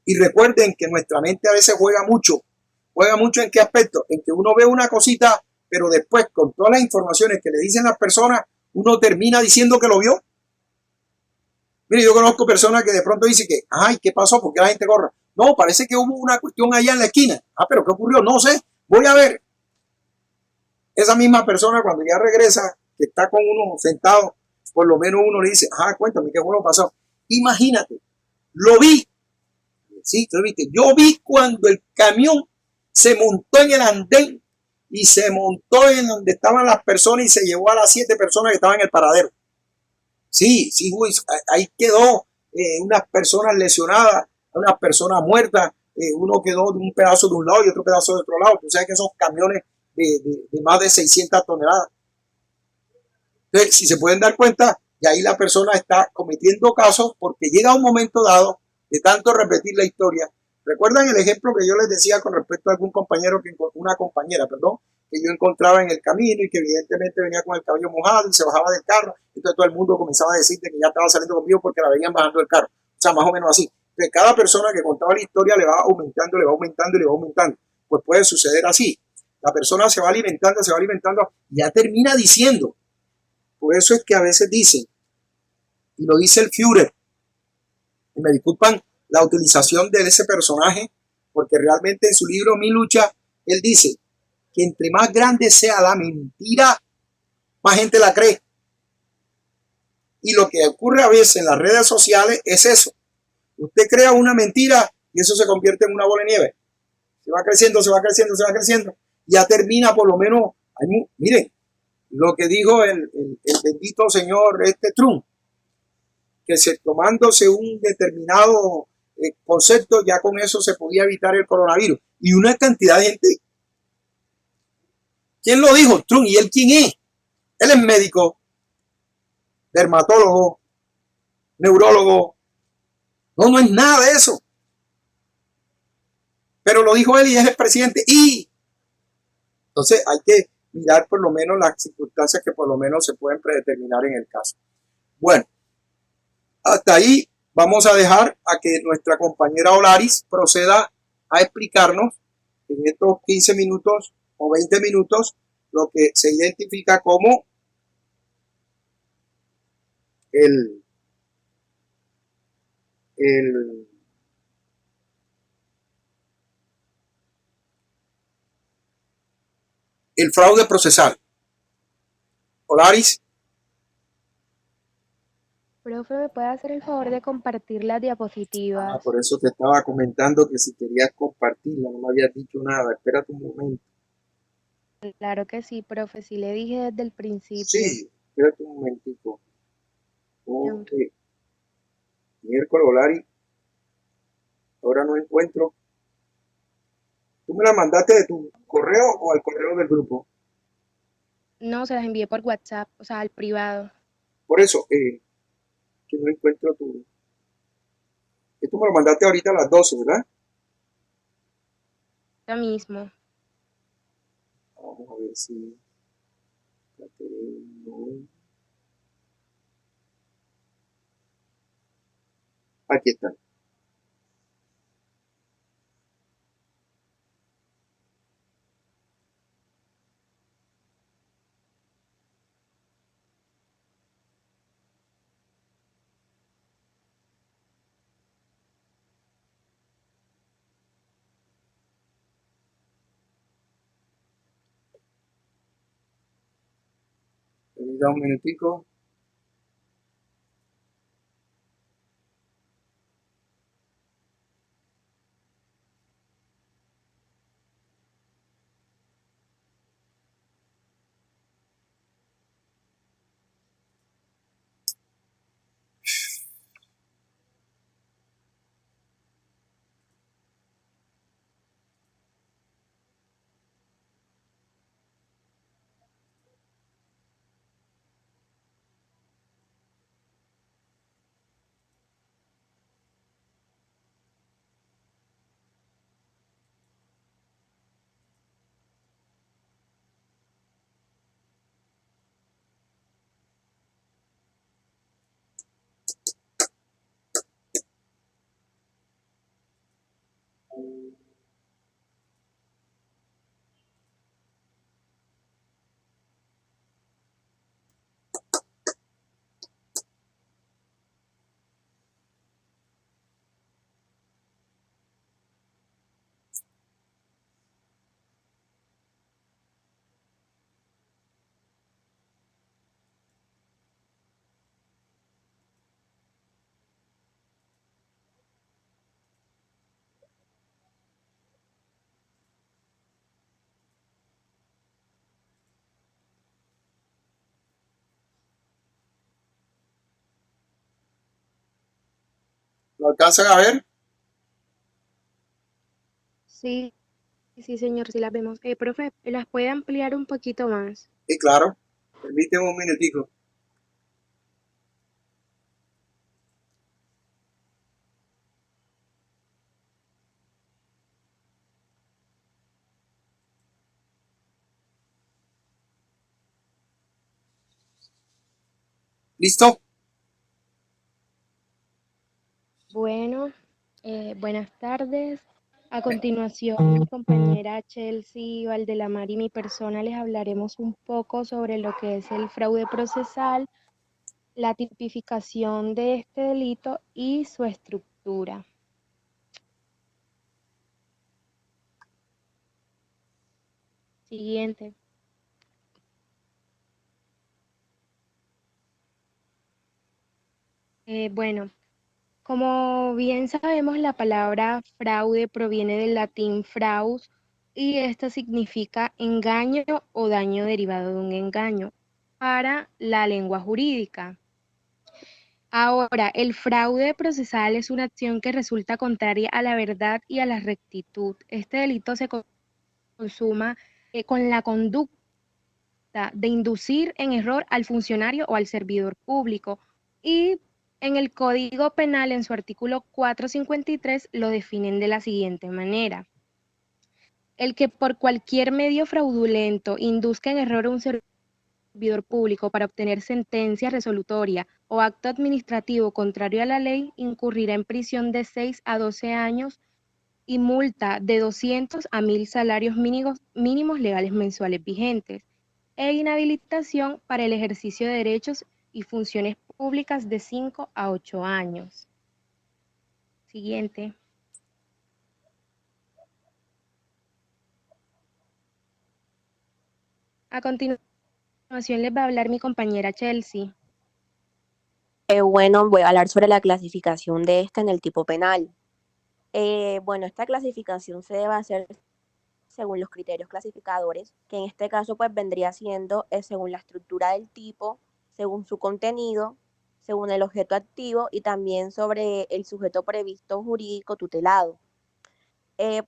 Y recuerden que nuestra mente a veces juega mucho. ¿Juega mucho en qué aspecto? En que uno ve una cosita, pero después con todas las informaciones que le dicen las personas, uno termina diciendo que lo vio. Mire, yo conozco personas que de pronto dicen que, ay, ¿qué pasó? ¿Por qué la gente corre? No, parece que hubo una cuestión allá en la esquina. Ah, pero ¿qué ocurrió? No sé, voy a ver. Esa misma persona cuando ya regresa, que está con uno sentado, por lo menos uno le dice, ah, cuéntame qué fue lo pasó. Imagínate, lo vi. Sí, lo viste. Yo vi cuando el camión se montó en el andén y se montó en donde estaban las personas y se llevó a las 7 personas que estaban en el paradero. Sí, ahí quedó unas personas lesionadas, unas personas muertas, uno quedó de un pedazo de un lado y otro pedazo de otro lado. Tú sabes que esos camiones de más de 600 toneladas. Entonces, si se pueden dar cuenta, y ahí la persona está cometiendo casos porque llega un momento dado de tanto repetir la historia. ¿Recuerdan el ejemplo que yo les decía con respecto a algún compañero, una compañera, que yo encontraba en el camino y que evidentemente venía con el cabello mojado y se bajaba del carro? Entonces todo el mundo comenzaba a decirte que ya estaba saliendo conmigo porque la veían bajando del carro. O sea, más o menos así. Entonces cada persona que contaba la historia le va aumentando, le va aumentando y le va aumentando. Pues puede suceder así. La persona se va alimentando y ya termina diciendo, Por eso es que a veces dicen, y lo dice el Führer, y me disculpan la utilización de ese personaje, porque realmente en su libro Mi lucha, él dice que entre más grande sea la mentira, más gente la cree. Y lo que ocurre a veces en las redes sociales es eso. Usted crea una mentira y eso se convierte en una bola de nieve. Se va creciendo, se va creciendo, se va creciendo. Ya termina por lo menos, miren, lo que dijo el bendito señor Trump, que tomándose un determinado concepto, ya con eso se podía evitar el coronavirus. Y una cantidad de gente. ¿Quién lo dijo? Trump. ¿Y él quién es? Él es médico, dermatólogo, neurólogo. No, no es nada de eso. Pero lo dijo él y es el presidente. Y entonces hay que mirar por lo menos las circunstancias que por lo menos se pueden predeterminar en el caso. Bueno, hasta ahí vamos a dejar a que nuestra compañera Olaris proceda a explicarnos en estos 15 minutos o 20 minutos lo que se identifica como el fraude procesal. Olaris. Profe, ¿me puede hacer el favor de compartir las diapositivas? Por eso te estaba comentando que si querías compartirla, no me habías dicho nada. Espérate un momento. Claro que sí, profe, sí le dije desde el principio. Sí, espérate un momentico. Ok. Miércoles, Olaris. Ahora no encuentro. ¿Tú me la mandaste de tu correo o al correo del grupo? No, se las envié por WhatsApp, o sea, al privado. Por eso, que no encuentro tu... Esto me lo mandaste ahorita a las 12, ¿verdad? Lo mismo. Vamos a ver si... Aquí está. Da un minutico. ¿Lo alcanzan a ver? Sí, sí, señor, sí las vemos. Profe, ¿las puede ampliar un poquito más? Sí, claro. Permíteme un minutico. ¿Listo? Bueno, buenas tardes A continuación, mi compañera Chelsea Valdelamar y mi persona les hablaremos un poco sobre lo que es el fraude procesal, la tipificación de este delito y su estructura. Siguiente. Bueno, como bien sabemos, la palabra fraude proviene del latín fraus y esto significa engaño o daño derivado de un engaño para la lengua jurídica. Ahora, el fraude procesal es una acción que resulta contraria a la verdad y a la rectitud. Este delito se consuma con la conducta de inducir en error al funcionario o al servidor público y en el Código Penal, en su artículo 453, lo definen de la siguiente manera. El que por cualquier medio fraudulento induzca en error a un servidor público para obtener sentencia resolutoria o acto administrativo contrario a la ley, incurrirá en prisión de 6 a 12 años y multa de 200 a 1000 salarios mínimos legales mensuales vigentes e inhabilitación para el ejercicio de derechos y funciones públicas de 5 a 8 años. Siguiente. A continuación les va a hablar mi compañera Chelsea. Bueno, voy a hablar sobre la clasificación de esta en el tipo penal. Bueno, esta clasificación se debe hacer según los criterios clasificadores, que en este caso pues vendría siendo según la estructura del tipo, según su contenido, según el objeto activo y también sobre el sujeto previsto jurídico tutelado.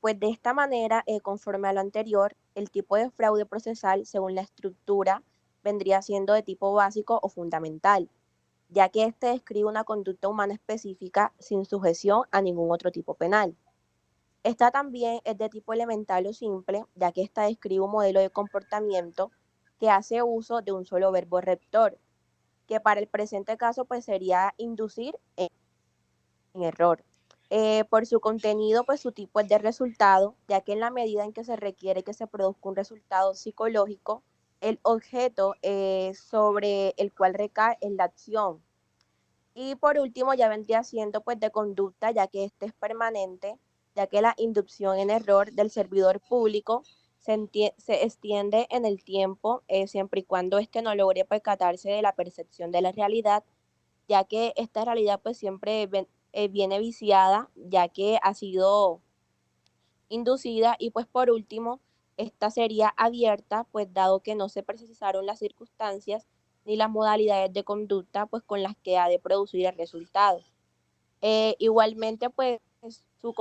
Pues de esta manera, conforme a lo anterior, el tipo de fraude procesal, según la estructura, vendría siendo de tipo básico o fundamental, ya que este describe una conducta humana específica sin sujeción a ningún otro tipo penal. Esta también es de tipo elemental o simple, ya que esta describe un modelo de comportamiento que hace uso de un solo verbo rector, que para el presente caso pues sería inducir en error. Por su contenido, pues su tipo es de resultado, ya que en la medida en que se requiere que se produzca un resultado psicológico, el objeto sobre el cual recae es la acción. Y por último, ya vendría siendo pues de conducta, ya que este es permanente, ya que la inducción en error del servidor público se extiende en el tiempo, siempre y cuando éste no logre percatarse de la percepción de la realidad, ya que esta realidad pues siempre viene viciada, ya que ha sido inducida y pues por último, esta sería abierta, pues dado que no se precisaron las circunstancias ni las modalidades de conducta pues con las que ha de producir el resultado. Igualmente pues su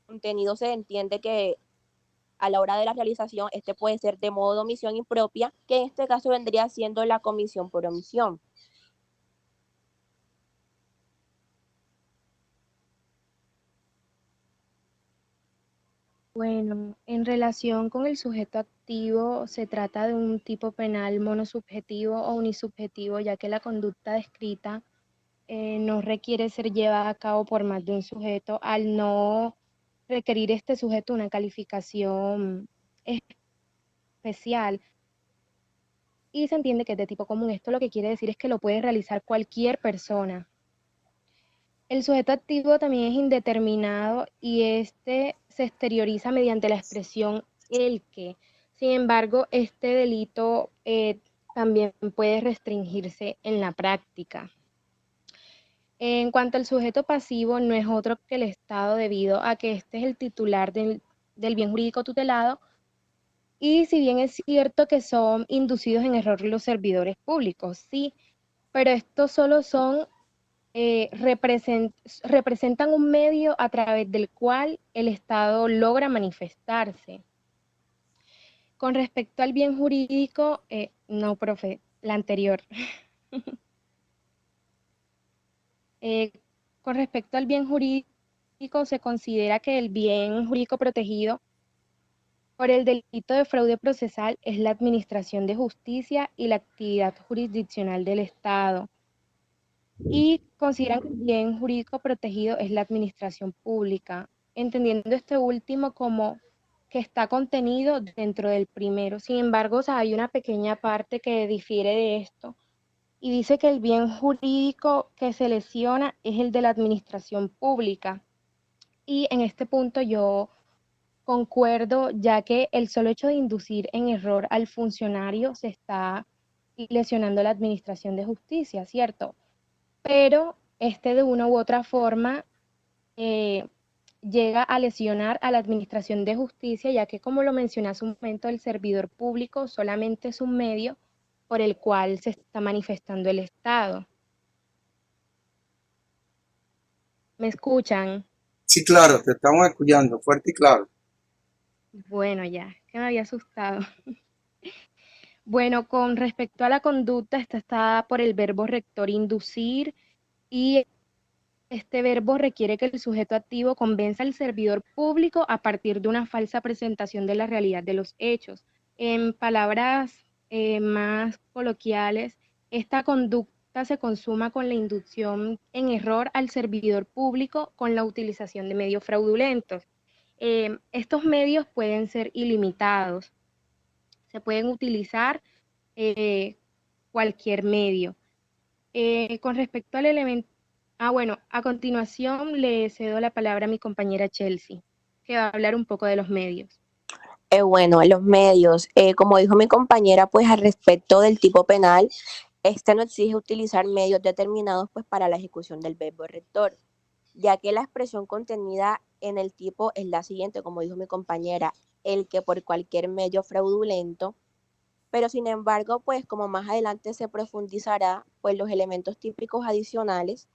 contenido se entiende que a la hora de la realización este puede ser de modo de omisión impropia, que en este caso vendría siendo la comisión por omisión. Bueno, en relación con el sujeto activo, se trata de un tipo penal monosubjetivo o unisubjetivo, ya que la conducta descrita no requiere ser llevada a cabo por más de un sujeto, al no requerir este sujeto una calificación especial. Y se entiende que es de tipo común. Esto lo que quiere decir es que lo puede realizar cualquier persona. El sujeto activo también es indeterminado y este se exterioriza mediante la expresión el que. Sin embargo, este delito también puede restringirse en la práctica. En cuanto al sujeto pasivo, no es otro que el Estado, debido a que este es el titular del bien jurídico tutelado. Y si bien es cierto que son inducidos en error los servidores públicos, sí, pero estos solo son representan un medio a través del cual el Estado logra manifestarse. Con respecto al bien jurídico, no, profe, la anterior. Con respecto al bien jurídico, se considera que el bien jurídico protegido por el delito de fraude procesal es la administración de justicia y la actividad jurisdiccional del Estado. Y consideran que el bien jurídico protegido es la administración pública. entendiendo este último como que está contenido dentro del primero. Sin embargo, o sea, hay una pequeña parte que difiere de esto y dice que el bien jurídico que se lesiona es el de la administración pública. Y en este punto yo concuerdo, ya que el solo hecho de inducir en error al funcionario se está lesionando la administración de justicia, ¿cierto? Pero de una u otra forma eh, llega a lesionar a la administración de justicia, ya que como lo mencioné hace un momento, el servidor público solamente es un medio por el cual se está manifestando el Estado. ¿Me escuchan? Sí, claro, te estamos escuchando, fuerte y claro. Bueno, ya, que me había asustado. Bueno, con respecto a la conducta, esta está por el verbo rector inducir y este verbo requiere que el sujeto activo convenza al servidor público a partir de una falsa presentación de la realidad de los hechos. En palabras más coloquiales, esta conducta se consuma con la inducción en error al servidor público con la utilización de medios fraudulentos. Estos medios pueden ser ilimitados, se pueden utilizar eh, cualquier medio. Con respecto al elemento, bueno, a continuación le cedo la palabra a mi compañera Chelsea, que va a hablar un poco de los medios. Bueno, en los medios, como dijo mi compañera, pues al respecto del tipo penal, este no exige utilizar medios determinados pues para la ejecución del verbo rector, ya que la expresión contenida en el tipo es la siguiente, como dijo mi compañera, el que por cualquier medio fraudulento, pero sin embargo, pues como más adelante se profundizará, pues los elementos típicos adicionales,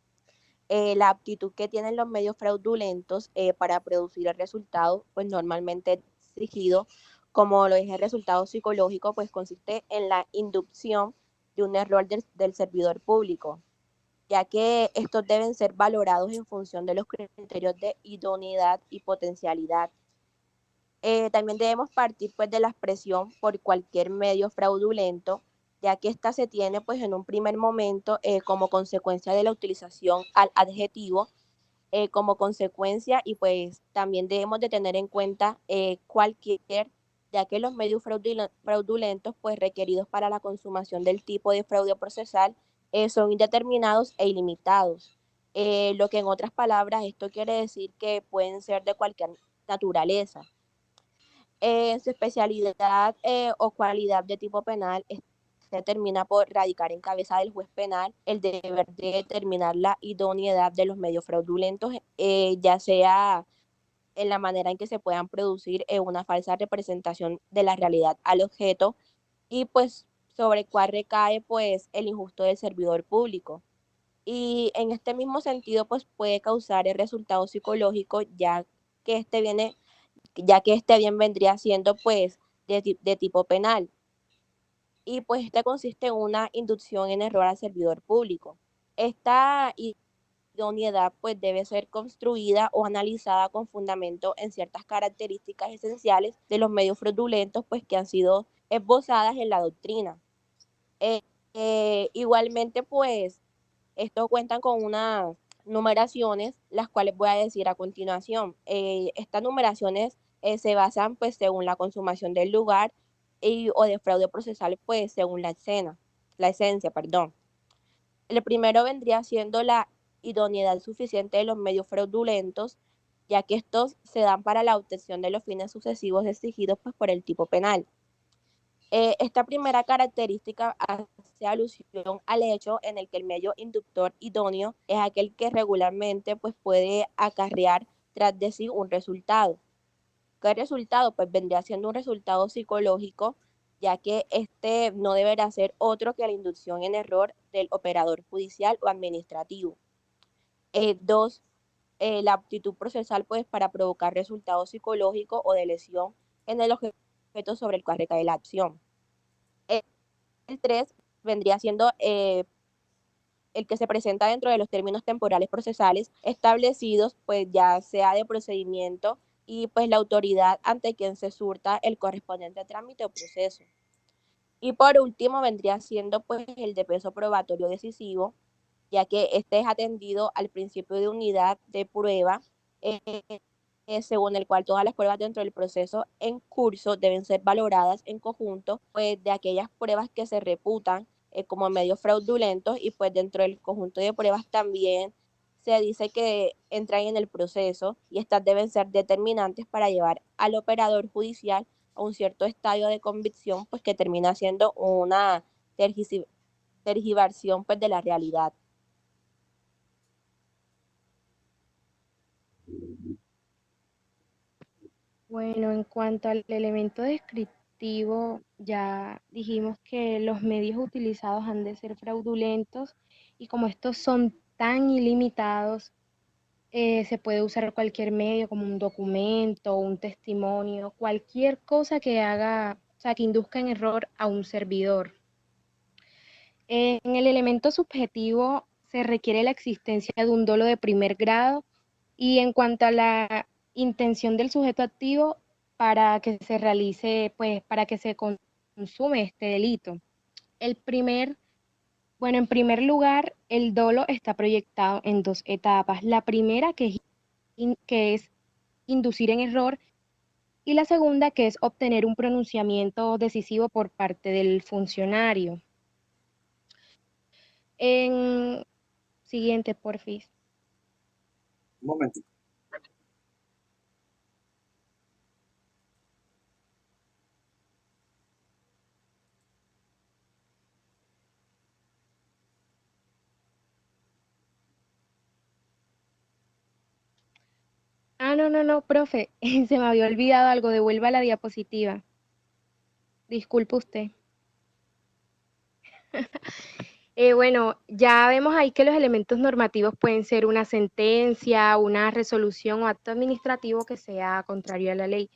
la aptitud que tienen los medios fraudulentos para producir el resultado, pues normalmente exigido, como lo es el resultado psicológico, pues consiste en la inducción de un error del servidor público, ya que estos deben ser valorados en función de los criterios de idoneidad y potencialidad. También debemos partir pues de la expresión por cualquier medio fraudulento, ya que ésta se tiene pues en un primer momento como consecuencia de la utilización al adjetivo como consecuencia, y pues también debemos de tener en cuenta cualquier, ya que los medios fraudulentos pues requeridos para la consumación del tipo de fraude procesal son indeterminados e ilimitados. Lo que en otras palabras esto quiere decir que pueden ser de cualquier naturaleza. En su especialidad o cualidad de tipo penal, se determina por radicar en cabeza del juez penal el deber de determinar la idoneidad de los medios fraudulentos, ya sea en la manera en que se puedan producir una falsa representación de la realidad al objeto, y pues sobre cuál recae pues el injusto del servidor público. Y en este mismo sentido pues puede causar el resultado psicológico, que este viene ya que este bien vendría siendo pues de tipo penal. Y pues este consiste en una inducción en error al servidor público. Esta idoneidad pues debe ser construida o analizada con fundamento en ciertas características esenciales de los medios fraudulentos pues que han sido esbozadas en la doctrina. Eh, Igualmente pues estos cuentan con unas numeraciones, las cuales voy a decir a continuación. Estas numeraciones se basan pues según la consumación del lugar o de fraude procesal pues según la esencia, perdón. El primero vendría siendo la idoneidad suficiente de los medios fraudulentos, ya que estos se dan para la obtención de los fines sucesivos exigidos pues por el tipo penal. Esta primera característica hace alusión al hecho en el que el medio inductor idóneo es aquel que regularmente pues, puede acarrear tras de sí un resultado. ¿Qué resultado? Pues vendría siendo un resultado psicológico, ya que este no deberá ser otro que la inducción en error del operador judicial o administrativo. Dos, la aptitud procesal pues para provocar resultados psicológicos o de lesión en el objeto sobre el cual recae la acción. El 3 vendría siendo el que se presenta dentro de los términos temporales procesales establecidos, pues ya sea de procedimiento y pues la autoridad ante quien se surta el correspondiente trámite o proceso. Y por último vendría siendo pues el de peso probatorio decisivo, ya que este es atendido al principio de unidad de prueba, según el cual todas las pruebas dentro del proceso en curso deben ser valoradas en conjunto, pues de aquellas pruebas que se reputan como medios fraudulentos, y pues dentro del conjunto de pruebas también se dice que entran en el proceso y estas deben ser determinantes para llevar al operador judicial a un cierto estadio de convicción, pues que termina siendo una tergiversión pues de la realidad. Bueno, en cuanto al elemento descriptivo, ya dijimos que los medios utilizados han de ser fraudulentos y como estos son tan ilimitados, se puede usar cualquier medio como un documento, un testimonio, cualquier cosa que haga, o sea, que induzca en error a un servidor. En el elemento subjetivo se requiere la existencia de un dolo de primer grado y en cuanto a la intención del sujeto activo para que se realice, pues, para que se consume este delito. El primer, bueno, en primer lugar, el dolo está proyectado en dos etapas. La primera, que es inducir en error, y la segunda, que es obtener un pronunciamiento decisivo por parte del funcionario. En siguiente, porfis. Un momentito. Ah, no, no, no, profe, se me había olvidado algo, devuelva la diapositiva. Disculpe usted. Bueno, ya vemos ahí que los elementos normativos pueden ser una sentencia, una resolución o acto administrativo que sea contrario a la ley.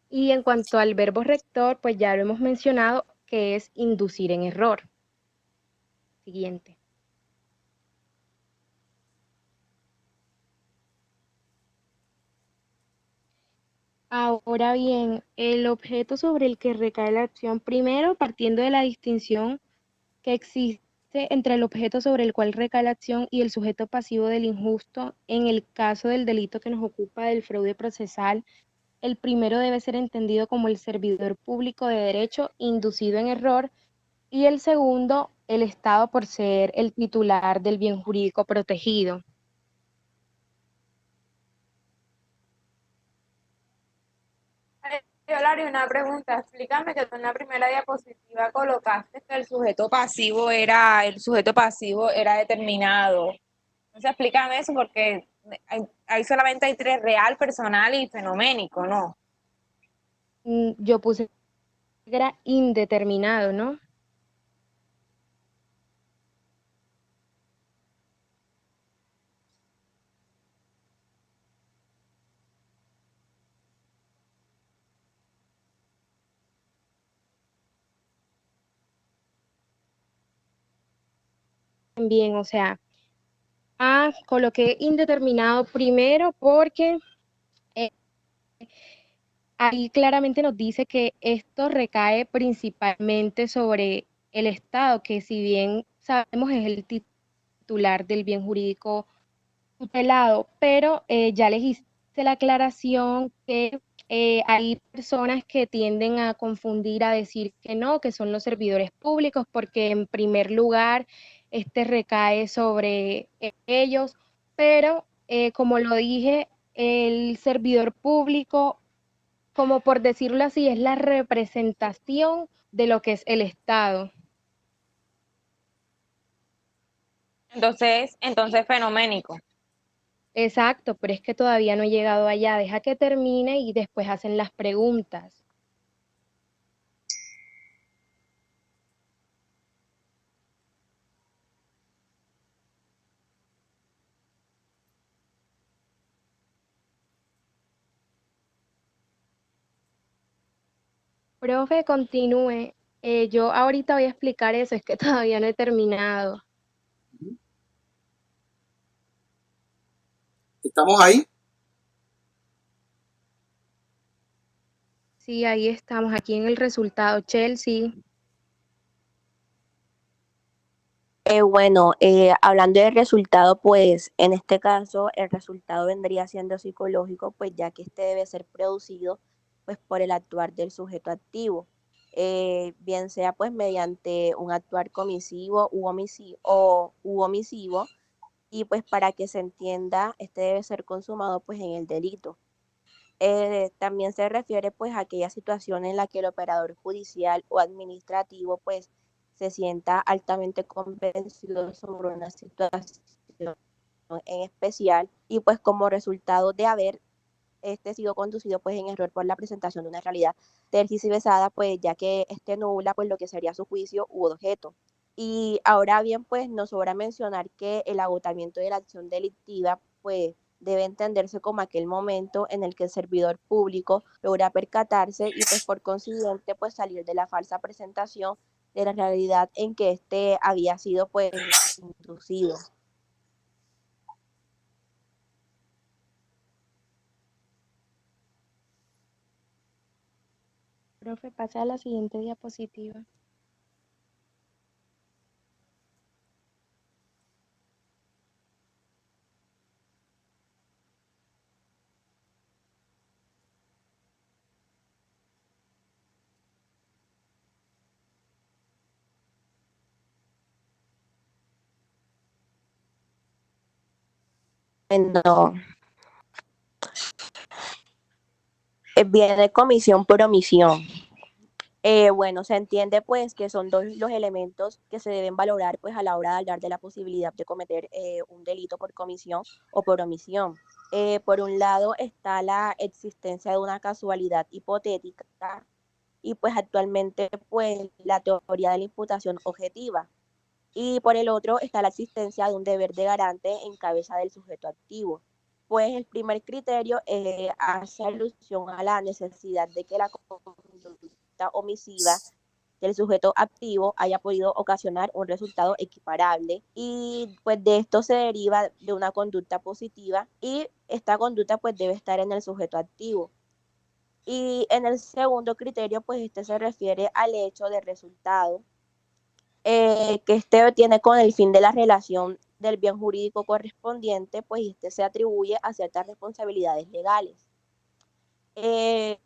Y en cuanto al verbo rector, pues ya lo hemos mencionado, que es inducir en error. Siguiente. Ahora bien, el objeto sobre el que recae la acción, primero partiendo de la distinción que existe entre el objeto sobre el cual recae la acción y el sujeto pasivo del injusto, en el caso del delito que nos ocupa del fraude procesal, el primero debe ser entendido como el servidor público de derecho inducido en error y el segundo, el Estado por ser el titular del bien jurídico protegido. Yolari, una pregunta, explícame que tú en la primera diapositiva colocaste que el sujeto pasivo era determinado. Entonces explícame eso porque hay solamente hay tres: real, personal y fenoménico, ¿no? Yo puse que era indeterminado, ¿no? Bien, o sea, coloqué indeterminado primero porque eh, ahí claramente nos dice que esto recae principalmente sobre el Estado, que si bien sabemos es el titular del bien jurídico tutelado, pero ya les hice la aclaración que hay personas que tienden a confundir, a decir que no, que son los servidores públicos, porque en primer lugar este recae sobre ellos, pero como lo dije, el servidor público, como por decirlo así, es la representación de lo que es el Estado. Entonces fenoménico. Exacto, pero es que todavía no he llegado allá. Deja que termine y después hacen las preguntas. Profe, continúe. Yo ahorita voy a explicar eso, es que todavía no he terminado. ¿Estamos ahí? Sí, ahí estamos, aquí en el resultado. Chelsea. Hablando del resultado, pues en este caso el resultado vendría siendo psicológico, pues ya que este debe ser producido pues por el actuar del sujeto activo, bien sea pues mediante un actuar comisivo u omisivo, y pues para que se entienda, este debe ser consumado pues en el delito. También se refiere pues a aquella situación en la que el operador judicial o administrativo pues se sienta altamente convencido sobre una situación en especial y pues como resultado de haber sido conducido pues en error por la presentación de una realidad tergiversada, pues ya que nubla pues lo que sería su juicio u objeto. Y ahora bien, pues nos sobra mencionar que el agotamiento de la acción delictiva pues debe entenderse como aquel momento en el que el servidor público logra percatarse y pues por consiguiente pues salir de la falsa presentación de la realidad en que había sido pues inducido. Profe, pasa a la siguiente diapositiva. No, viene comisión por omisión. Se entiende pues que son dos los elementos que se deben valorar pues a la hora de hablar de la posibilidad de cometer un delito por comisión o por omisión. Por un lado está la existencia de una casualidad hipotética y pues actualmente pues la teoría de la imputación objetiva. Y por el otro está la existencia de un deber de garante en cabeza del sujeto activo. Pues el primer criterio hace alusión a la necesidad de que la conducta omisiva del sujeto activo haya podido ocasionar un resultado equiparable y pues de esto se deriva de una conducta positiva y esta conducta pues debe estar en el sujeto activo. Y en el segundo criterio pues se refiere al hecho de resultado que tiene con el fin de la relación del bien jurídico correspondiente, pues se atribuye a ciertas responsabilidades legales. Eh,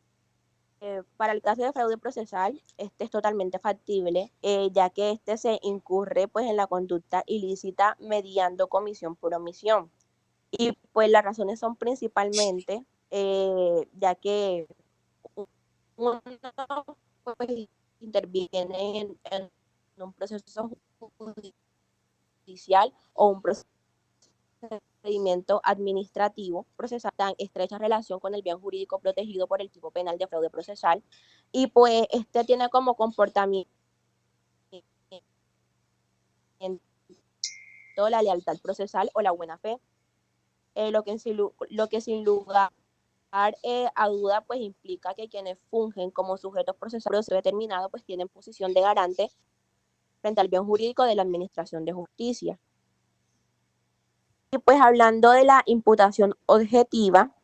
para el caso de fraude procesal, este es totalmente factible, ya que se incurre pues en la conducta ilícita mediando comisión por omisión. Y pues las razones son principalmente, ya que uno pues, interviene en un proceso judicial o un procedimiento administrativo procesal tan estrecha relación con el bien jurídico protegido por el tipo penal de fraude procesal y pues tiene como comportamiento la lealtad procesal o la buena fe, lo que sin lugar a duda pues implica que quienes fungen como sujetos procesales determinado pues tienen posición de garante frente al bien jurídico de la administración de justicia. Y pues hablando de la imputación objetiva,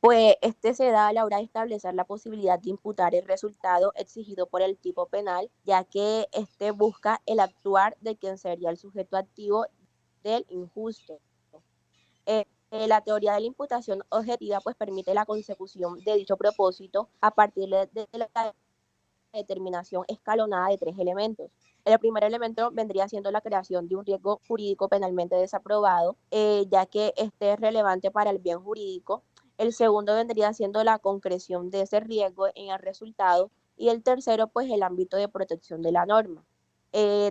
pues se da a la hora de establecer la posibilidad de imputar el resultado exigido por el tipo penal, ya que busca el actuar de quien sería el sujeto activo del injusto. La teoría de la imputación objetiva pues permite la consecución de dicho propósito a partir de la determinación escalonada de tres elementos. El primer elemento vendría siendo la creación de un riesgo jurídico penalmente desaprobado, ya que este es relevante para el bien jurídico. El segundo vendría siendo la concreción de ese riesgo en el resultado. Y el tercero, pues, el ámbito de protección de la norma.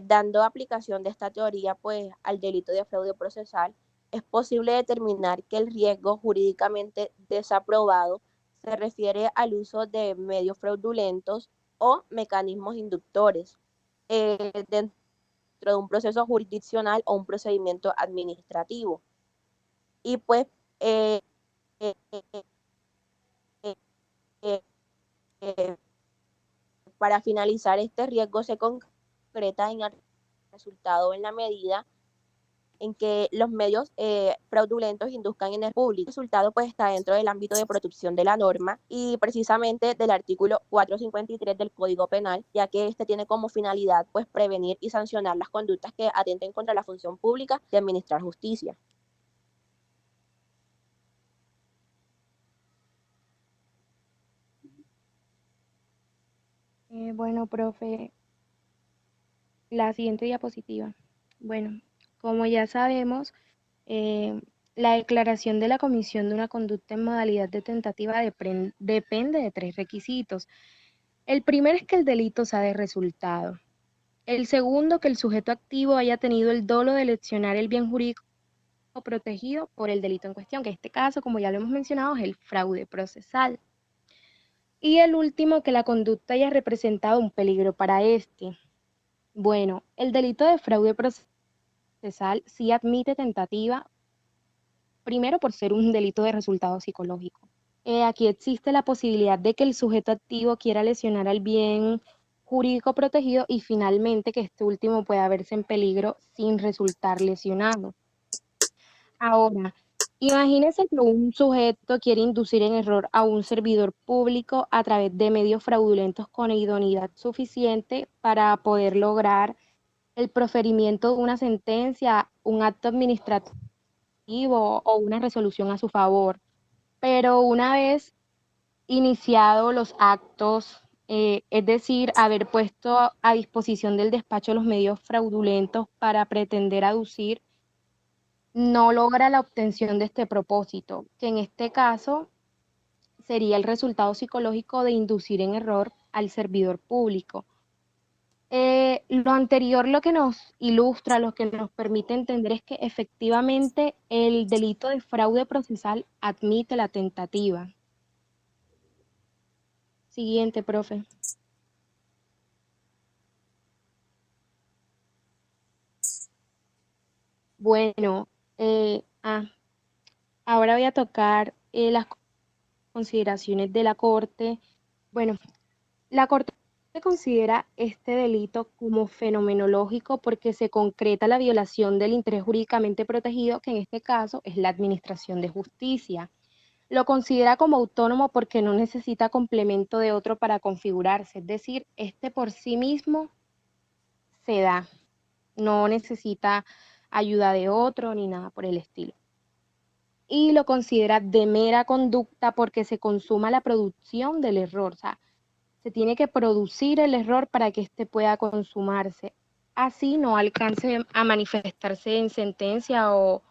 Dando aplicación de esta teoría, pues, al delito de fraude procesal, es posible determinar que el riesgo jurídicamente desaprobado se refiere al uso de medios fraudulentos o mecanismos inductores dentro de un proceso jurisdiccional o un procedimiento administrativo. Y pues eh, eh, eh, eh, eh, para finalizar, este riesgo se concreta en el resultado en la medida en que los medios fraudulentos induzcan en el público. El resultado pues está dentro del ámbito de protección de la norma y precisamente del artículo 453 del Código Penal, ya que este tiene como finalidad pues prevenir y sancionar las conductas que atenten contra la función pública de administrar justicia. Bueno, profe, la siguiente diapositiva. Bueno, como ya sabemos, eh, la declaración de la comisión de una conducta en modalidad de tentativa depende de tres requisitos. El primero es que el delito sea de resultado. El segundo, que el sujeto activo haya tenido el dolo de lesionar el bien jurídico protegido por el delito en cuestión, que en este caso, como ya lo hemos mencionado, es el fraude procesal. Y el último, que la conducta haya representado un peligro para este. Bueno, el delito de fraude procesal sí admite tentativa, primero por ser un delito de resultado psicológico. Aquí existe la posibilidad de que el sujeto activo quiera lesionar al bien jurídico protegido y finalmente que este último pueda verse en peligro sin resultar lesionado. Ahora, imagínese que un sujeto quiere inducir en error a un servidor público a través de medios fraudulentos con idoneidad suficiente para poder lograr el proferimiento de una sentencia, un acto administrativo o una resolución a su favor. Pero una vez iniciado los actos, es decir, haber puesto a disposición del despacho los medios fraudulentos para pretender aducir, no logra la obtención de este propósito, que en este caso sería el resultado psicológico de inducir en error al servidor público. Lo anterior lo que nos ilustra, lo que nos permite entender es que efectivamente el delito de fraude procesal admite la tentativa. Siguiente, profe. Bueno, ahora voy a tocar las consideraciones de la Corte. Bueno, la Corte considera este delito como fenomenológico porque se concreta la violación del interés jurídicamente protegido, que en este caso es la administración de justicia. Lo considera como autónomo porque no necesita complemento de otro para configurarse, es decir, este por sí mismo se da, no necesita ayuda de otro ni nada por el estilo. Y lo considera de mera conducta porque se consuma la producción del error, o sea, se tiene que producir el error para que éste pueda consumarse. Así no alcance a manifestarse en sentencia o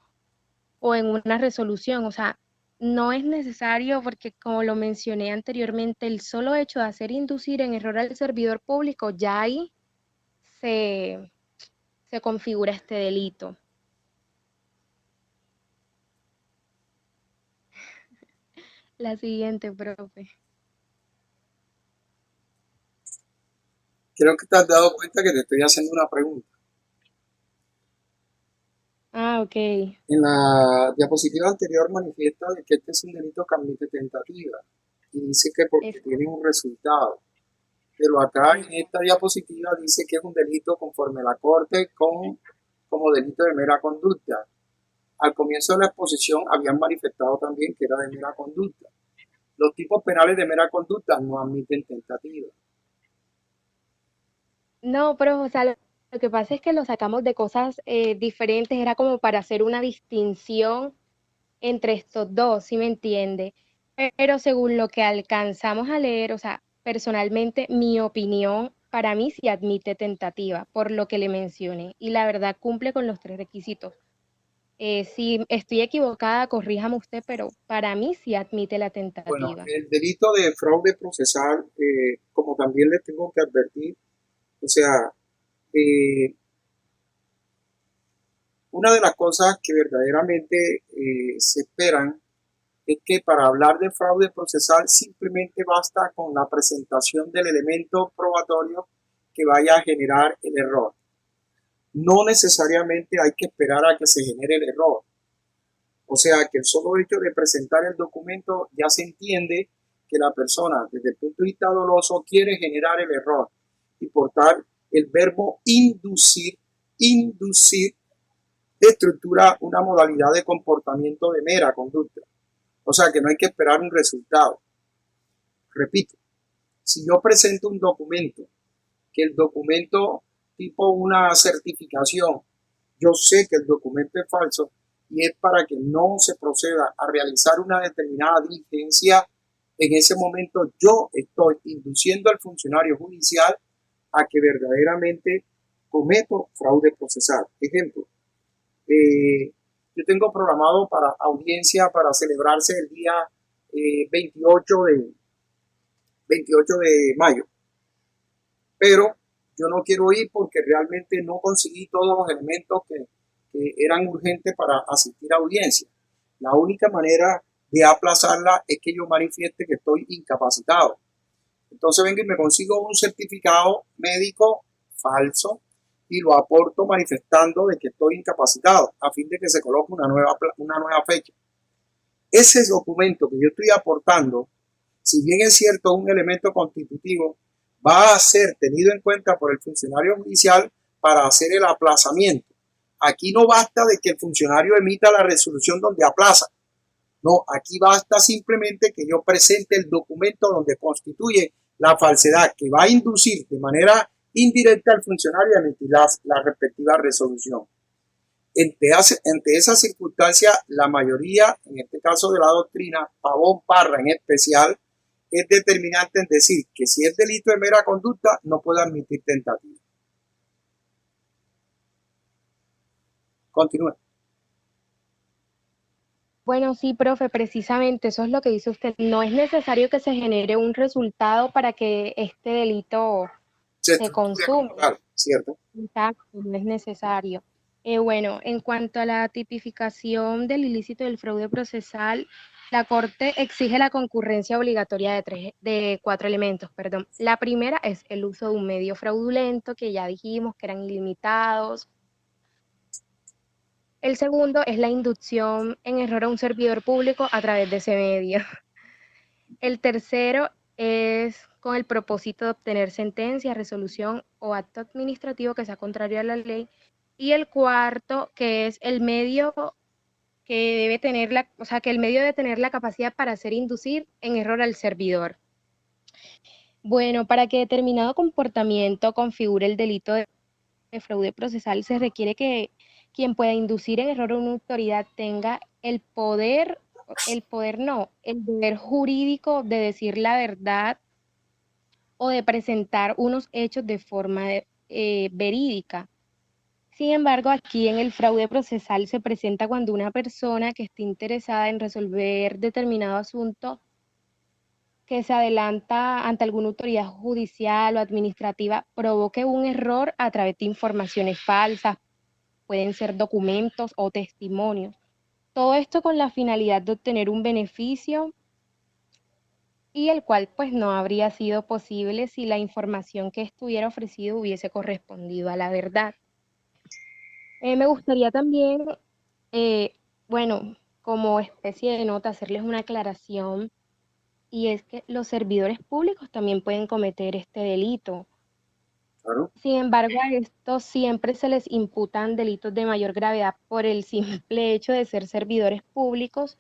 en una resolución. O sea, no es necesario porque, como lo mencioné anteriormente, el solo hecho de hacer inducir en error al servidor público, ya ahí se configura este delito. La siguiente, profe. Creo que te has dado cuenta que te estoy haciendo una pregunta. Ok. En la diapositiva anterior manifiesta de que este es un delito que admite tentativa y dice que porque tiene un resultado. Pero acá en esta diapositiva dice que es un delito conforme la Corte como delito de mera conducta. Al comienzo de la exposición habían manifestado también que era de mera conducta. Los tipos penales de mera conducta no admiten tentativa. No, pero o sea, lo que pasa es que lo sacamos de cosas diferentes, era como para hacer una distinción entre estos dos, ¿sí me entiende? Pero según lo que alcanzamos a leer, o sea, personalmente mi opinión para mí sí admite tentativa, por lo que le mencioné, y la verdad cumple con los tres requisitos. Si estoy equivocada, corríjame usted, pero para mí sí admite la Bueno, tentativa. el delito de fraude procesal, como también les tengo que advertir, o sea, una de las cosas que verdaderamente se esperan es que para hablar de fraude procesal simplemente basta con la presentación del elemento probatorio que vaya a generar el error. No necesariamente hay que esperar a que se genere el error. O sea que el solo hecho de presentar el documento ya se entiende que la persona desde el punto de vista doloso quiere generar el error y por tal el verbo inducir estructura una modalidad de comportamiento de mera conducta. O sea que no hay que esperar un resultado. Repito, si yo presento un documento, que el documento tipo una certificación, yo sé que el documento es falso y es para que no se proceda a realizar una determinada diligencia, en ese momento yo estoy induciendo al funcionario judicial a que verdaderamente cometo fraude procesal. Ejemplo, yo tengo programado para audiencia para celebrarse el día 28 de mayo, pero yo no quiero ir porque realmente no conseguí todos los elementos que eran urgentes para asistir a audiencia. La única manera de aplazarla es que yo manifieste que estoy incapacitado. Entonces vengo y me consigo un certificado médico falso y lo aporto manifestando de que estoy incapacitado a fin de que se coloque una nueva fecha. Ese documento que yo estoy aportando, si bien es cierto un elemento constitutivo, va a ser tenido en cuenta por el funcionario judicial para hacer el aplazamiento. Aquí no basta de que el funcionario emita la resolución donde aplaza. No, aquí basta simplemente que yo presente el documento donde constituye la falsedad que va a inducir de manera indirecta al funcionario a emitir la respectiva resolución. Ante esa circunstancia, la mayoría, en este caso de la doctrina, Pavón Parra en especial, es determinante en decir que si es delito de mera conducta, no puede admitir tentativa. Continúe. Bueno, sí, profe, precisamente eso es lo que dice usted. No es necesario que se genere un resultado para que este delito se consuma. Claro, ¿cierto? Exacto, no es necesario. Bueno, en cuanto a la tipificación del ilícito del fraude procesal, la Corte exige la concurrencia obligatoria de 4 elementos, perdón. La primera es el uso de un medio fraudulento, que ya dijimos que eran ilimitados. El segundo es la inducción en error a un servidor público a través de ese medio. El tercero es con el propósito de obtener sentencia, resolución o acto administrativo que sea contrario a la ley. Y el cuarto, que es el medio que debe tener que el medio debe tener la capacidad para hacer inducir en error al servidor. Bueno, para que determinado comportamiento configure el delito de fraude procesal, se requiere que quien pueda inducir en error a una autoridad tenga el deber jurídico de decir la verdad o de presentar unos hechos de forma verídica. Sin embargo, aquí en el fraude procesal se presenta cuando una persona que esté interesada en resolver determinado asunto que se adelanta ante alguna autoridad judicial o administrativa provoque un error a través de informaciones falsas, pueden ser documentos o testimonios. Todo esto con la finalidad de obtener un beneficio y el cual pues no habría sido posible si la información que estuviera ofrecido hubiese correspondido a la verdad. Me gustaría también, bueno, como especie de nota, hacerles una aclaración, y es que los servidores públicos también pueden cometer este delito. Claro. Sin embargo, a estos siempre se les imputan delitos de mayor gravedad por el simple hecho de ser servidores públicos,